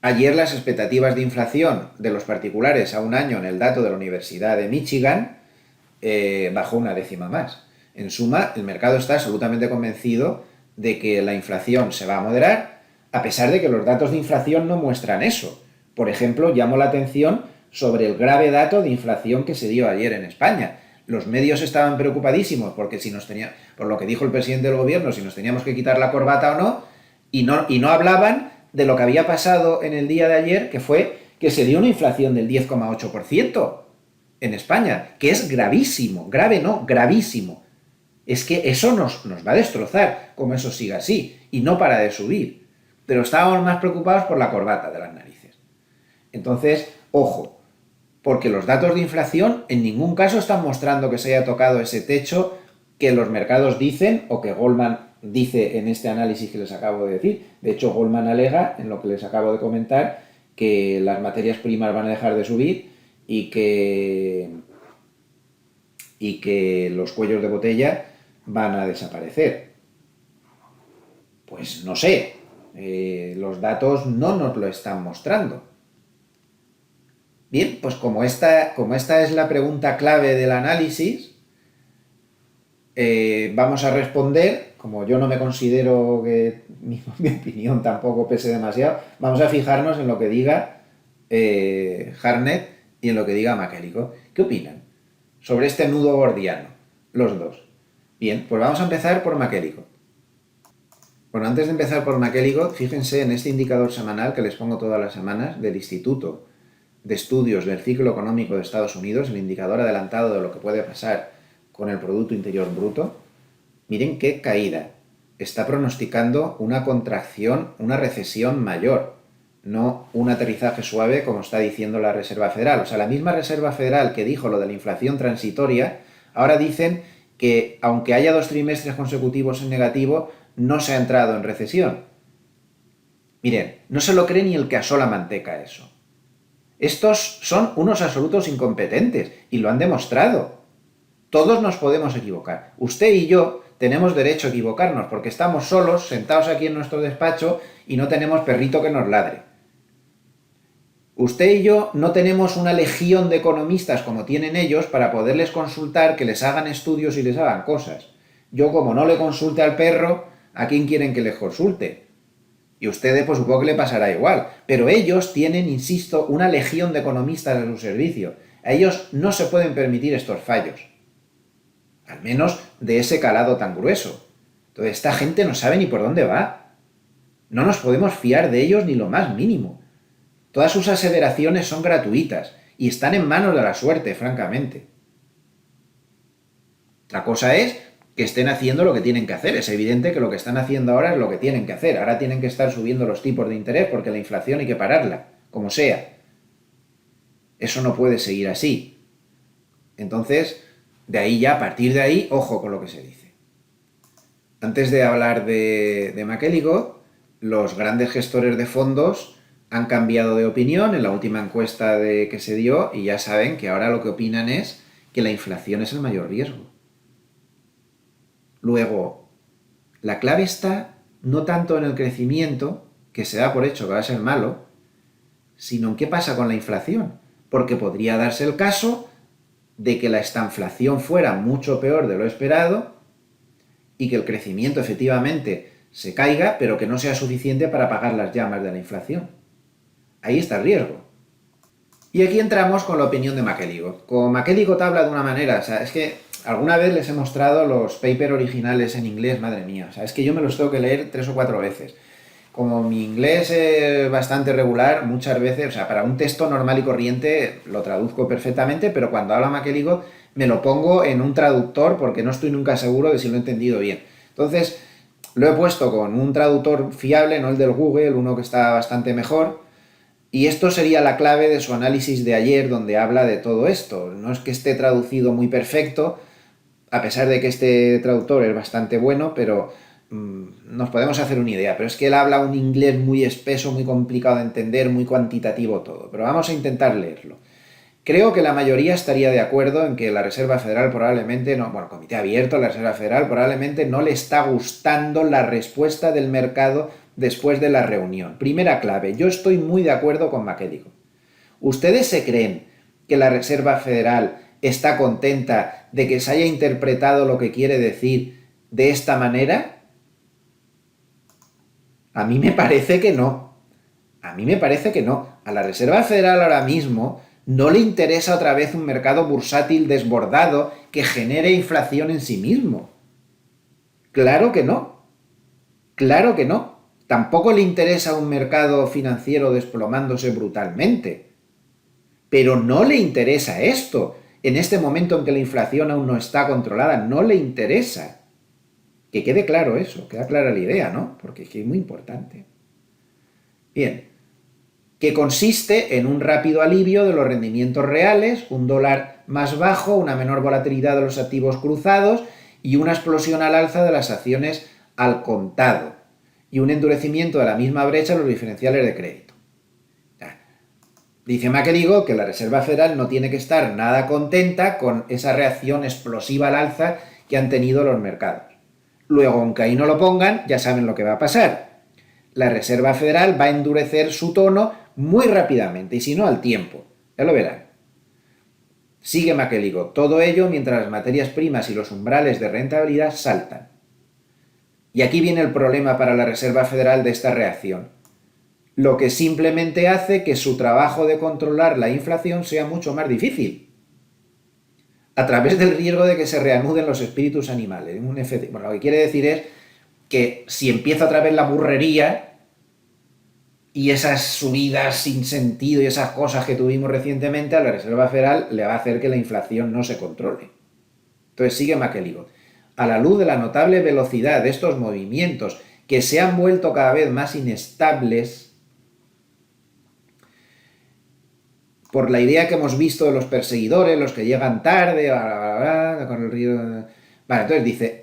S1: Ayer las expectativas de inflación de los particulares a un año en el dato de la Universidad de Michigan bajó 1 décima más. En suma, el mercado está absolutamente convencido de que la inflación se va a moderar, a pesar de que los datos de inflación no muestran eso. Por ejemplo, llamo la atención sobre el grave dato de inflación que se dio ayer en España. Los medios estaban preocupadísimos porque por lo que dijo el presidente del gobierno, si nos teníamos que quitar la corbata o no, y no hablaban de lo que había pasado en el día de ayer, que fue que se dio una inflación del 10,8% en España, que es gravísimo, grave no, gravísimo. Es que eso nos va a destrozar, como eso siga así, y no para de subir. Pero estábamos más preocupados por la corbata de las narices. Entonces, ojo, porque los datos de inflación en ningún caso están mostrando que se haya tocado ese techo que los mercados dicen o que Goldman dice en este análisis que les acabo de decir. De hecho, Goldman alega, en lo que les acabo de comentar, que las materias primas van a dejar de subir y que los cuellos de botella van a desaparecer. Pues no sé, los datos no nos lo están mostrando. Bien, pues como esta es la pregunta clave del análisis, vamos a responder, como yo no me considero que mi opinión tampoco pese demasiado, vamos a fijarnos en lo que diga Hartnett y en lo que diga McElligott. ¿Qué opinan sobre este nudo gordiano? Los dos. Bien, pues vamos a empezar por McElligott. Bueno, antes de empezar por McElligott, fíjense en este indicador semanal que les pongo todas las semanas del Instituto de Estudios del Ciclo Económico de Estados Unidos, el indicador adelantado de lo que puede pasar con el Producto Interior Bruto. Miren qué caída. Está pronosticando una contracción, una recesión mayor, no un aterrizaje suave como está diciendo la Reserva Federal. O sea, la misma Reserva Federal que dijo lo de la inflación transitoria, ahora dicen que aunque haya 2 trimestres consecutivos en negativo, no se ha entrado en recesión. Miren, no se lo cree ni el que asó la manteca eso. Estos son unos absolutos incompetentes y lo han demostrado. Todos nos podemos equivocar. Usted y yo tenemos derecho a equivocarnos porque estamos solos, sentados aquí en nuestro despacho y no tenemos perrito que nos ladre. Usted y yo no tenemos una legión de economistas como tienen ellos para poderles consultar, que les hagan estudios y les hagan cosas. Yo, como no le consulte al perro, ¿a quién quieren que les consulte? Y a ustedes, pues supongo que le pasará igual. Pero ellos tienen, insisto, una legión de economistas a su servicio. A ellos no se pueden permitir estos fallos. Al menos de ese calado tan grueso. Entonces, esta gente no sabe ni por dónde va. No nos podemos fiar de ellos ni lo más mínimo. Todas sus aseveraciones son gratuitas y están en manos de la suerte, francamente. La cosa es que estén haciendo lo que tienen que hacer. Es evidente que lo que están haciendo ahora es lo que tienen que hacer. Ahora tienen que estar subiendo los tipos de interés porque la inflación hay que pararla, como sea. Eso no puede seguir así. Entonces, de ahí ya, a partir de ahí, ojo con lo que se dice. Antes de hablar de McElligott, los grandes gestores de fondos han cambiado de opinión en la última encuesta que se dio y ya saben que ahora lo que opinan es que la inflación es el mayor riesgo. Luego, la clave está no tanto en el crecimiento, que se da por hecho que va a ser malo, sino en qué pasa con la inflación. Porque podría darse el caso de que la estanflación fuera mucho peor de lo esperado y que el crecimiento efectivamente se caiga, pero que no sea suficiente para apagar las llamas de la inflación. Ahí está el riesgo. Y aquí entramos con la opinión de McElligott. Como McElligott habla de una manera, o sea, es que alguna vez les he mostrado los papers originales en inglés, madre mía, o sea, es que yo me los tengo que leer 3 o 4 veces. Como mi inglés es bastante regular, muchas veces, o sea, para un texto normal y corriente lo traduzco perfectamente, pero cuando habla McElligott me lo pongo en un traductor porque no estoy nunca seguro de si lo he entendido bien. Entonces, lo he puesto con un traductor fiable, no el del Google, uno que está bastante mejor. Y esto sería la clave de su análisis de ayer, donde habla de todo esto. No es que esté traducido muy perfecto, a pesar de que este traductor es bastante bueno, pero nos podemos hacer una idea. Pero es que él habla un inglés muy espeso, muy complicado de entender, muy cuantitativo todo. Pero vamos a intentar leerlo. Creo que la mayoría estaría de acuerdo en que la Reserva Federal probablemente no, bueno, Comité Abierto, la Reserva Federal probablemente no le está gustando la respuesta del mercado después de la reunión. Primera clave, yo estoy muy de acuerdo con McElligott. ¿Ustedes se creen que la Reserva Federal está contenta de que se haya interpretado lo que quiere decir de esta manera? A mí me parece que no. A mí me parece que no. A la Reserva Federal ahora mismo no le interesa otra vez un mercado bursátil desbordado que genere inflación en sí mismo. Claro que no. Claro que no. Tampoco le interesa un mercado financiero desplomándose brutalmente. Pero no le interesa esto. En este momento en que la inflación aún no está controlada, no le interesa. Que quede claro eso, queda clara la idea, ¿no? Porque es que es muy importante. Bien. que consiste en un rápido alivio de los rendimientos reales, un dólar más bajo, una menor volatilidad de los activos cruzados y una explosión al alza de las acciones al contado y un endurecimiento de la misma brecha en los diferenciales de crédito. Dice McElligott que la Reserva Federal no tiene que estar nada contenta con esa reacción explosiva al alza que han tenido los mercados. Luego, aunque ahí no lo pongan, ya saben lo que va a pasar. La Reserva Federal va a endurecer su tono muy rápidamente, y si no, al tiempo. Ya lo verán. Sigue McElligott. Todo ello mientras las materias primas y los umbrales de rentabilidad saltan. Y aquí viene el problema para la Reserva Federal de esta reacción. Lo que simplemente hace que su trabajo de controlar la inflación sea mucho más difícil. A través del riesgo de que se reanuden los espíritus animales. Bueno, lo que quiere decir es que si empieza otra vez la burrería y esas subidas sin sentido y esas cosas que tuvimos recientemente, a la Reserva Federal le va a hacer que la inflación no se controle. Entonces sigue McElligott. A la luz de la notable velocidad de estos movimientos que se han vuelto cada vez más inestables, por la idea que hemos visto de los perseguidores, los que llegan tarde, con el riesgo. Vale, entonces dice,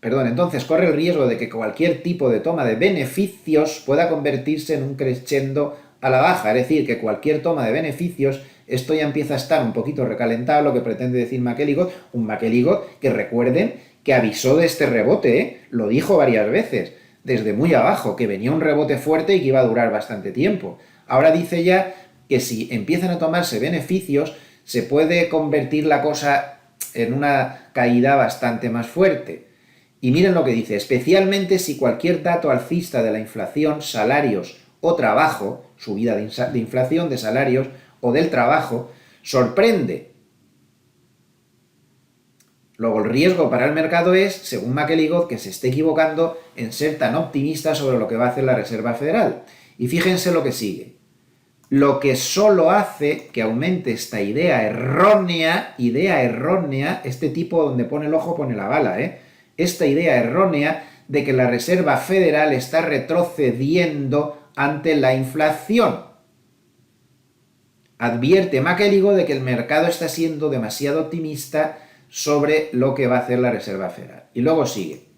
S1: entonces corre el riesgo de que cualquier tipo de toma de beneficios pueda convertirse en un crescendo a la baja. Es decir, que cualquier toma de beneficios, esto ya empieza a estar un poquito recalentado, lo que pretende decir McElligott, un McElligott que recuerden que avisó de este rebote, lo dijo varias veces, desde muy abajo, que venía un rebote fuerte y que iba a durar bastante tiempo. Ahora dice ya que si empiezan a tomarse beneficios, se puede convertir la cosa en una caída bastante más fuerte. Y miren lo que dice, especialmente si cualquier dato alcista de la inflación, salarios o trabajo, subida de inflación de salarios o del trabajo, sorprende. Luego el riesgo para el mercado es, según McElligott, que se esté equivocando en ser tan optimista sobre lo que va a hacer la Reserva Federal. Y fíjense lo que sigue. Lo que solo hace que aumente esta idea errónea, este tipo donde pone el ojo pone la bala, esta idea errónea de que la Reserva Federal está retrocediendo ante la inflación. Advierte McElligott de que el mercado está siendo demasiado optimista sobre lo que va a hacer la Reserva Federal. Y luego sigue.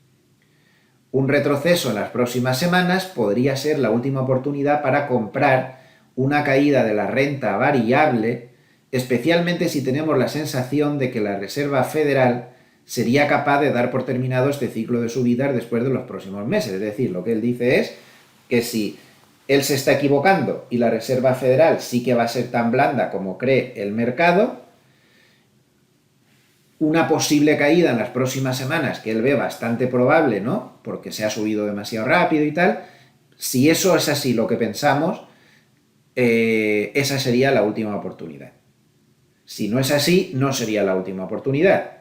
S1: Un retroceso en las próximas semanas podría ser la última oportunidad para comprar una caída de la renta variable, especialmente si tenemos la sensación de que la Reserva Federal sería capaz de dar por terminado este ciclo de subidas después de los próximos meses. Es decir, lo que él dice es que si él se está equivocando y la Reserva Federal sí que va a ser tan blanda como cree el mercado, una posible caída en las próximas semanas, que él ve bastante probable, ¿no? Porque se ha subido demasiado rápido y tal, si eso es así lo que pensamos, esa sería la última oportunidad. Si no es así, no sería la última oportunidad.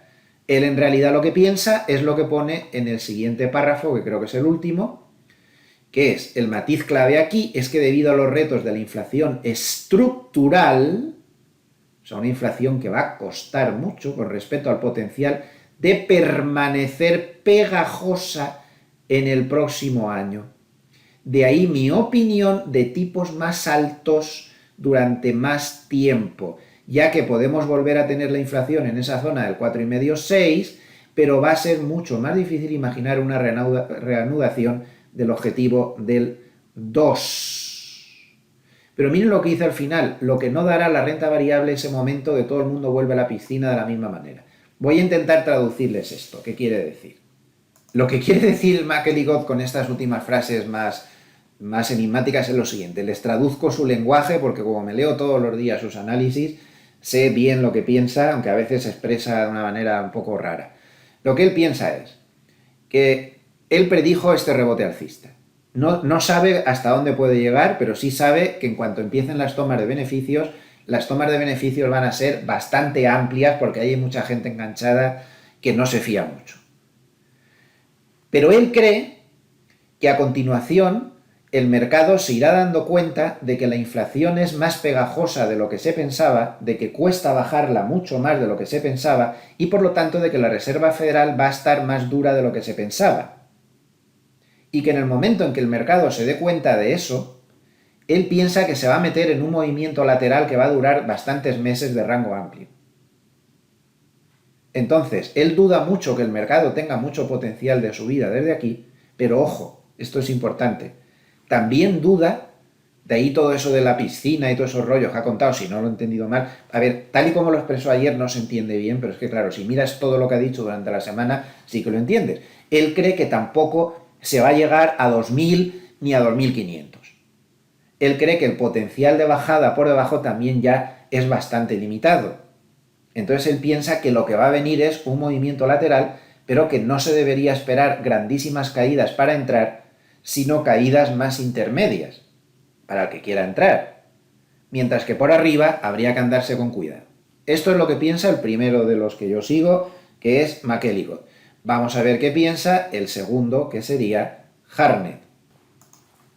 S1: Él en realidad lo que piensa es lo que pone en el siguiente párrafo, que creo que es el último, que es, el matiz clave aquí es que debido a los retos de la inflación estructural, o sea, una inflación que va a costar mucho con respecto al potencial de permanecer pegajosa en el próximo año. De ahí mi opinión de tipos más altos durante más tiempo, ya que podemos volver a tener la inflación en esa zona del 4,5-6, pero va a ser mucho más difícil imaginar una reanudación del objetivo del 2. Pero miren lo que dice al final, lo que no dará la renta variable ese momento de todo el mundo vuelve a la piscina de la misma manera. Voy a intentar traducirles esto, ¿qué quiere decir? Lo que quiere decir McElligott con estas últimas frases más enigmáticas es lo siguiente. Les traduzco su lenguaje porque como me leo todos los días sus análisis, sé bien lo que piensa, aunque a veces se expresa de una manera un poco rara. Lo que él piensa es que él predijo este rebote alcista. No sabe hasta dónde puede llegar, pero sí sabe que en cuanto empiecen las tomas de beneficios van a ser bastante amplias porque hay mucha gente enganchada que no se fía mucho. Pero él cree que a continuación el mercado se irá dando cuenta de que la inflación es más pegajosa de lo que se pensaba, de que cuesta bajarla mucho más de lo que se pensaba y por lo tanto de que la Reserva Federal va a estar más dura de lo que se pensaba. Y que en el momento en que el mercado se dé cuenta de eso, él piensa que se va a meter en un movimiento lateral que va a durar bastantes meses de rango amplio. Entonces, él duda mucho que el mercado tenga mucho potencial de subida desde aquí, pero ojo, esto es importante, también duda, de ahí todo eso de la piscina y todos esos rollos que ha contado, si no lo he entendido mal, a ver, tal y como lo expresó ayer no se entiende bien, pero es que claro, si miras todo lo que ha dicho durante la semana, sí que lo entiendes. Él cree que tampoco se va a llegar a 2000 ni a 2500. Él cree que el potencial de bajada por debajo también ya es bastante limitado. Entonces él piensa que lo que va a venir es un movimiento lateral, pero que no se debería esperar grandísimas caídas para entrar, sino caídas más intermedias, para el que quiera entrar. Mientras que por arriba habría que andarse con cuidado. Esto es lo que piensa el primero de los que yo sigo, que es McElligott. Vamos a ver qué piensa el segundo, que sería Hartnett.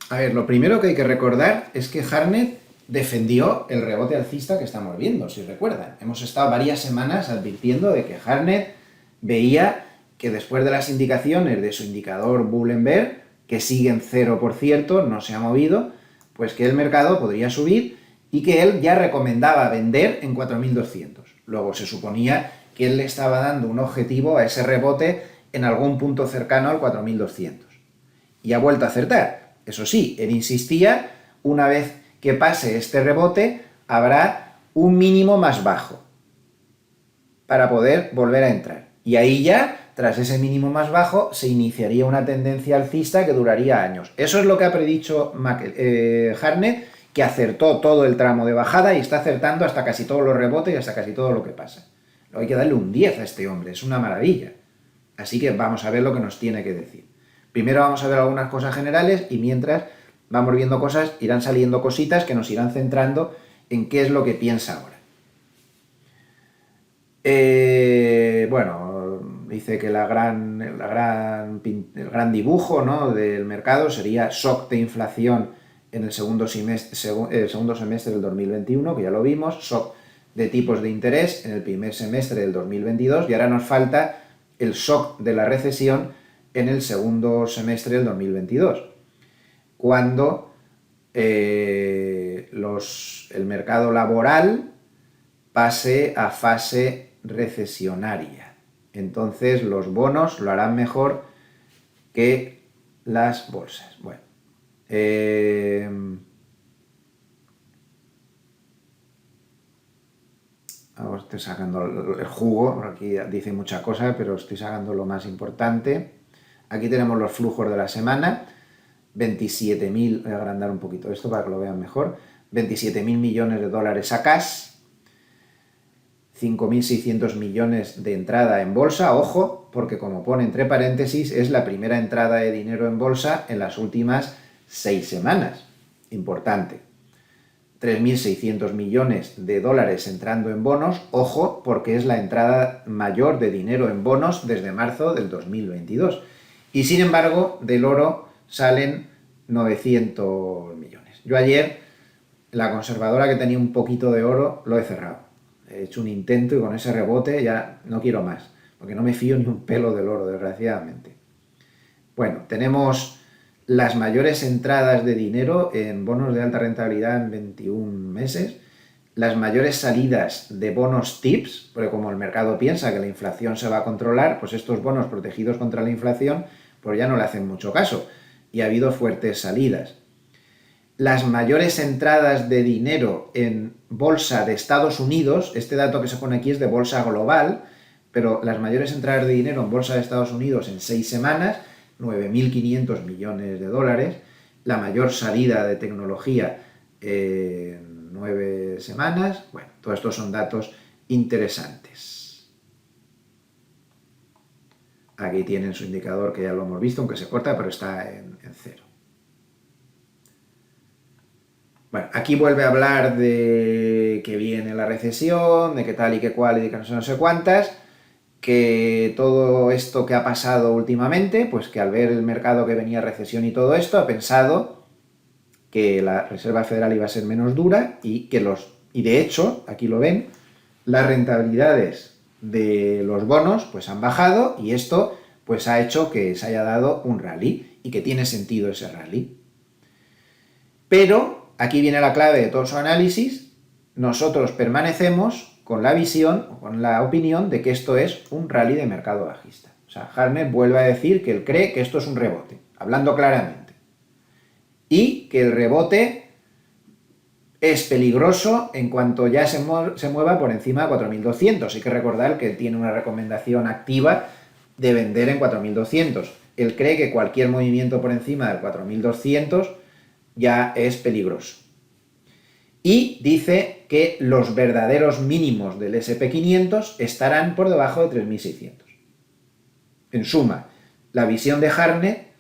S1: A ver, lo primero que hay que recordar es que Hartnett defendió el rebote alcista que estamos viendo, si recuerdan. Hemos estado varias semanas advirtiendo de que Hartnett veía que después de las indicaciones de su indicador Bull and Bear, que sigue en cero por cierto, no se ha movido, pues que el mercado podría subir y que él ya recomendaba vender en 4200. Luego se suponía que él le estaba dando un objetivo a ese rebote en algún punto cercano al 4200. Y ha vuelto a acertar. Eso sí, él insistía, una vez que pase este rebote, habrá un mínimo más bajo para poder volver a entrar. Y ahí ya, tras ese mínimo más bajo, se iniciaría una tendencia alcista que duraría años. Eso es lo que ha predicho Hartnett, que acertó todo el tramo de bajada y está acertando hasta casi todos los rebotes y hasta casi todo lo que pasa. Luego hay que darle un 10 a este hombre, es una maravilla. Así que vamos a ver lo que nos tiene que decir. Primero vamos a ver algunas cosas generales y mientras vamos viendo cosas, irán saliendo cositas que nos irán centrando en qué es lo que piensa ahora. Bueno, dice que el gran dibujo, ¿no?, del mercado sería shock de inflación en el segundo semestre del 2021, que ya lo vimos, shock de tipos de interés en el primer semestre del 2022 y ahora nos falta el shock de la recesión en el segundo semestre del 2022, cuando el mercado laboral pase a fase recesionaria. Entonces los bonos lo harán mejor que las bolsas. Bueno, ahora estoy sacando el jugo, aquí dice mucha cosa, pero estoy sacando lo más importante. Aquí tenemos los flujos de la semana, 27.000, voy a agrandar un poquito esto para que lo vean mejor, 27.000 millones de dólares a cash, 5.600 millones de entrada en bolsa, ojo, porque como pone entre paréntesis, es la primera entrada de dinero en bolsa en las últimas 6 semanas, importante. 3.600 millones de dólares entrando en bonos, ojo, porque es la entrada mayor de dinero en bonos desde marzo del 2022. Y sin embargo, del oro salen 900 millones. Yo ayer, la conservadora que tenía un poquito de oro, lo he cerrado. He hecho un intento y con ese rebote ya no quiero más, porque no me fío ni un pelo del oro, desgraciadamente. Bueno, tenemos las mayores entradas de dinero en bonos de alta rentabilidad en 21 meses, las mayores salidas de bonos TIPS, porque como el mercado piensa que la inflación se va a controlar, pues estos bonos protegidos contra la inflación pues ya no le hacen mucho caso, y ha habido fuertes salidas. Las mayores entradas de dinero en bolsa de Estados Unidos, este dato que se pone aquí es de bolsa global, pero las mayores entradas de dinero en bolsa de Estados Unidos en 6 semanas, 9.500 millones de dólares, la mayor salida de tecnología en 9 semanas, bueno, todos estos son datos interesantes. Aquí tienen su indicador que ya lo hemos visto, aunque se corta, pero está en cero. Bueno, aquí vuelve a hablar de que viene la recesión, de que tal y que cual y de que no sé cuántas, que todo esto que ha pasado últimamente, pues que al ver el mercado que venía recesión y todo esto, ha pensado que la Reserva Federal iba a ser menos dura y de hecho, aquí lo ven, las rentabilidades de los bonos pues han bajado y esto pues ha hecho que se haya dado un rally y que tiene sentido ese rally. Pero aquí viene la clave de todo su análisis, nosotros permanecemos con la visión o con la opinión de que esto es un rally de mercado bajista. O sea, Hartnett vuelve a decir que él cree que esto es un rebote, hablando claramente. Y que el rebote es peligroso en cuanto ya se mueva por encima de 4.200. Hay que recordar que tiene una recomendación activa de vender en 4.200. Él cree que cualquier movimiento por encima del 4.200 ya es peligroso. Y dice que los verdaderos mínimos del SP500 estarán por debajo de 3.600. En suma, la visión de Hartnett,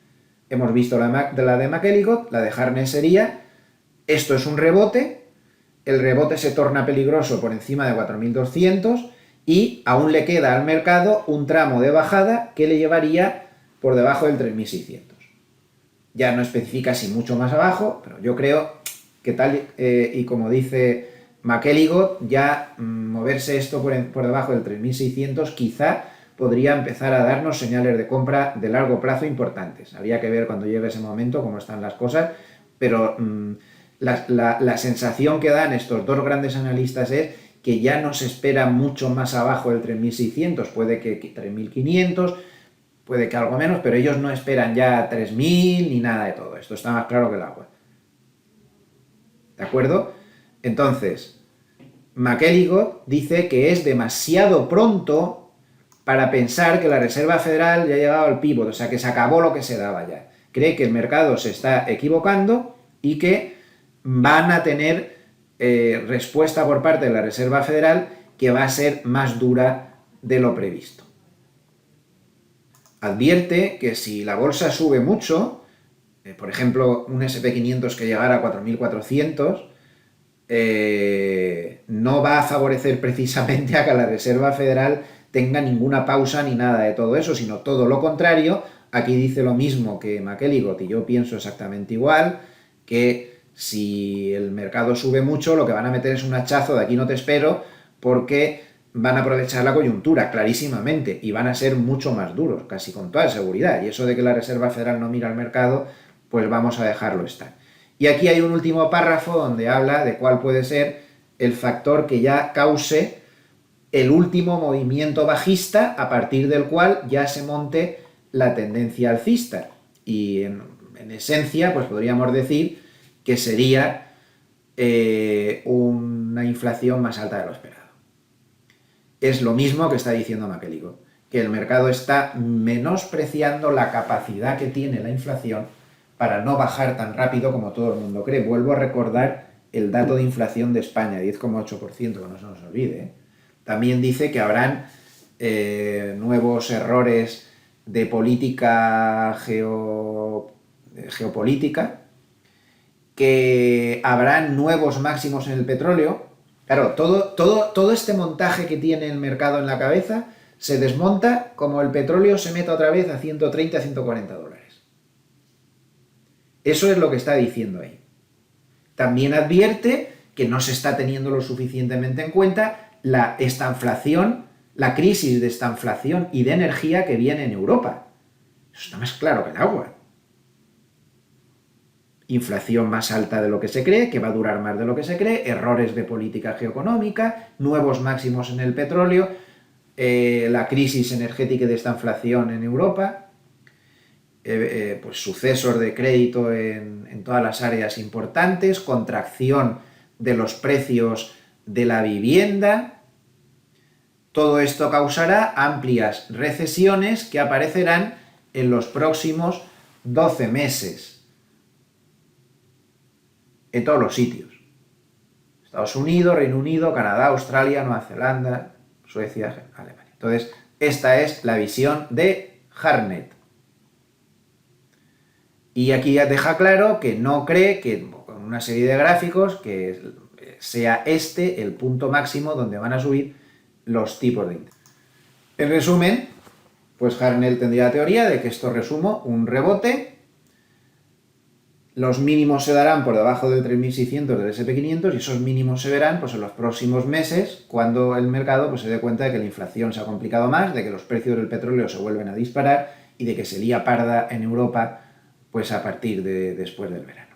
S1: hemos visto la de McElligott, la de Hartnett sería: esto es un rebote, el rebote se torna peligroso por encima de 4.200 y aún le queda al mercado un tramo de bajada que le llevaría por debajo del 3.600. Ya no especifica si mucho más abajo, pero yo creo que tal y como dice McElligott, ya moverse esto por debajo del 3.600 quizá podría empezar a darnos señales de compra de largo plazo importantes. Habría que ver cuando llegue ese momento cómo están las cosas, pero la sensación que dan estos dos grandes analistas es que ya no se espera mucho más abajo del 3.600, puede que 3.500, puede que algo menos, pero ellos no esperan ya 3.000 ni nada de todo esto, está más claro que el agua. ¿De acuerdo? Entonces, McElligott dice que es demasiado pronto para pensar que la Reserva Federal ya ha llegado al pívot, o sea, que se acabó lo que se daba ya. Cree que el mercado se está equivocando y que van a tener respuesta por parte de la Reserva Federal que va a ser más dura de lo previsto. Advierte que si la bolsa sube mucho, por ejemplo, un SP500 que llegara a 4.400, no va a favorecer precisamente a que la Reserva Federal tenga ninguna pausa ni nada de todo eso, sino todo lo contrario. Aquí dice lo mismo que McElligott y yo pienso exactamente igual, que si el mercado sube mucho, lo que van a meter es un hachazo de aquí no te espero, porque van a aprovechar la coyuntura clarísimamente y van a ser mucho más duros, casi con toda seguridad. Y eso de que la Reserva Federal no mira al mercado, pues vamos a dejarlo estar. Y aquí hay un último párrafo donde habla de cuál puede ser el factor que ya cause el último movimiento bajista a partir del cual ya se monte la tendencia alcista. Y en esencia, pues podríamos decir que sería una inflación más alta de lo esperado. Es lo mismo que está diciendo McElligott, que el mercado está menospreciando la capacidad que tiene la inflación para no bajar tan rápido como todo el mundo cree. Vuelvo a recordar el dato de inflación de España, 10,8%, que no se nos olvide. También dice que habrán nuevos errores de política geopolítica, que habrán nuevos máximos en el petróleo. Claro, todo este montaje que tiene el mercado en la cabeza se desmonta como el petróleo se meta otra vez a 130, 140 dólares. Eso es lo que está diciendo ahí. También advierte que no se está teniendo lo suficientemente en cuenta la estanflación, la crisis de estanflación y de energía que viene en Europa. Eso está más claro que el agua. Inflación más alta de lo que se cree, que va a durar más de lo que se cree, errores de política geoeconómica, nuevos máximos en el petróleo, la crisis energética y de estanflación en Europa, pues sucesos de crédito en todas las áreas importantes, contracción de los precios de la vivienda. Todo esto causará amplias recesiones que aparecerán en los próximos 12 meses. En todos los sitios. Estados Unidos, Reino Unido, Canadá, Australia, Nueva Zelanda, Suecia, Alemania. Entonces, esta es la visión de Hartnett. Y aquí ya deja claro que no cree que, con una serie de gráficos, que sea este el punto máximo donde van a subir los tipos de interés. En resumen, pues Hartnett tendría la teoría de que esto resumo un rebote. Los mínimos se darán por debajo del 3.600 del SP500 y esos mínimos se verán pues, en los próximos meses, cuando el mercado pues, se dé cuenta de que la inflación se ha complicado más, de que los precios del petróleo se vuelven a disparar y de que se lía parda en Europa pues, a partir de después del verano.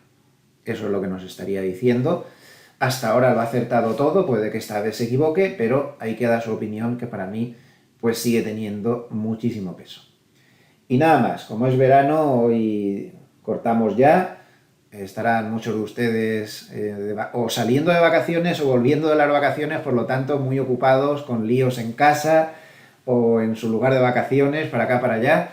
S1: eso es lo que nos estaría diciendo. Hasta ahora lo ha acertado todo, puede que esta vez se equivoque, pero ahí queda su opinión, que para mí pues sigue teniendo muchísimo peso. Y nada más, como es verano, hoy cortamos ya. Estarán muchos de ustedes o saliendo de vacaciones o volviendo de las vacaciones, por lo tanto muy ocupados con líos en casa o en su lugar de vacaciones, para acá, para allá.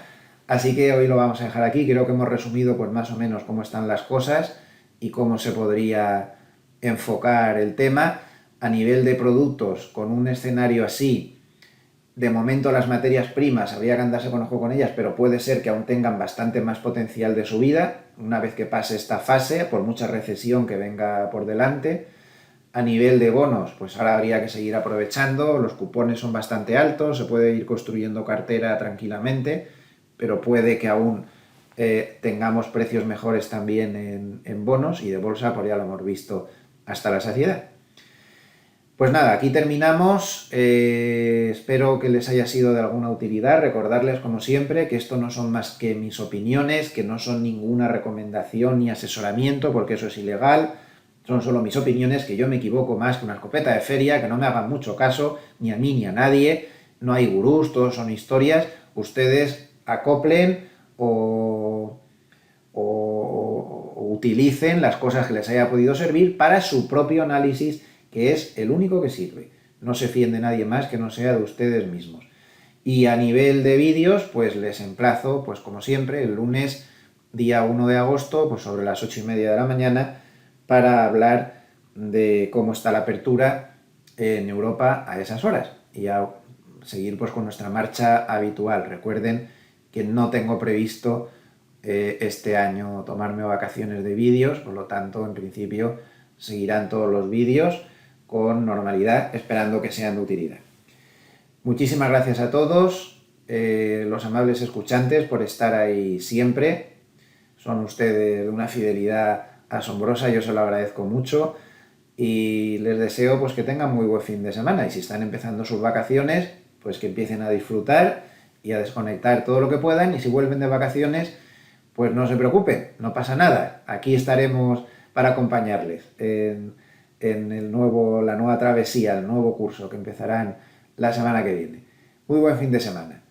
S1: Así que hoy lo vamos a dejar aquí. Creo que hemos resumido pues más o menos cómo están las cosas y cómo se podría enfocar el tema. A nivel de productos, con un escenario así, de momento las materias primas habría que andarse con ojo con ellas, pero puede ser que aún tengan bastante más potencial de subida una vez que pase esta fase, por mucha recesión que venga por delante. A nivel de bonos, pues ahora habría que seguir aprovechando, los cupones son bastante altos, se puede ir construyendo cartera tranquilamente, pero puede que aún tengamos precios mejores también en bonos y de bolsa, por ya lo hemos visto hasta la saciedad. Pues nada, aquí terminamos. Espero que les haya sido de alguna utilidad. Recordarles, como siempre, que esto no son más que mis opiniones, que no son ninguna recomendación ni asesoramiento, porque eso es ilegal. Son solo mis opiniones, que yo me equivoco más que una escopeta de feria, que no me hagan mucho caso, ni a mí ni a nadie. No hay gurús, todos son historias. Ustedes acoplen o utilicen las cosas que les haya podido servir para su propio análisis, que es el único que sirve. No se fíen de nadie más que no sea de ustedes mismos. Y a nivel de vídeos, pues les emplazo, pues como siempre, el lunes, día 1 de agosto, pues sobre las 8:30 de la mañana, para hablar de cómo está la apertura en Europa a esas horas. Y a seguir pues con nuestra marcha habitual. Recuerden que no tengo previsto este año tomarme vacaciones de vídeos, por lo tanto, en principio, seguirán todos los vídeos con normalidad, esperando que sean de utilidad. Muchísimas gracias a todos, los amables escuchantes, por estar ahí siempre. Son ustedes de una fidelidad asombrosa, yo se lo agradezco mucho y les deseo pues que tengan muy buen fin de semana, y si están empezando sus vacaciones, pues que empiecen a disfrutar y a desconectar todo lo que puedan, y si vuelven de vacaciones, pues no se preocupen, no pasa nada. Aquí estaremos para acompañarles en la nueva travesía, el nuevo curso que empezarán la semana que viene. Muy buen fin de semana.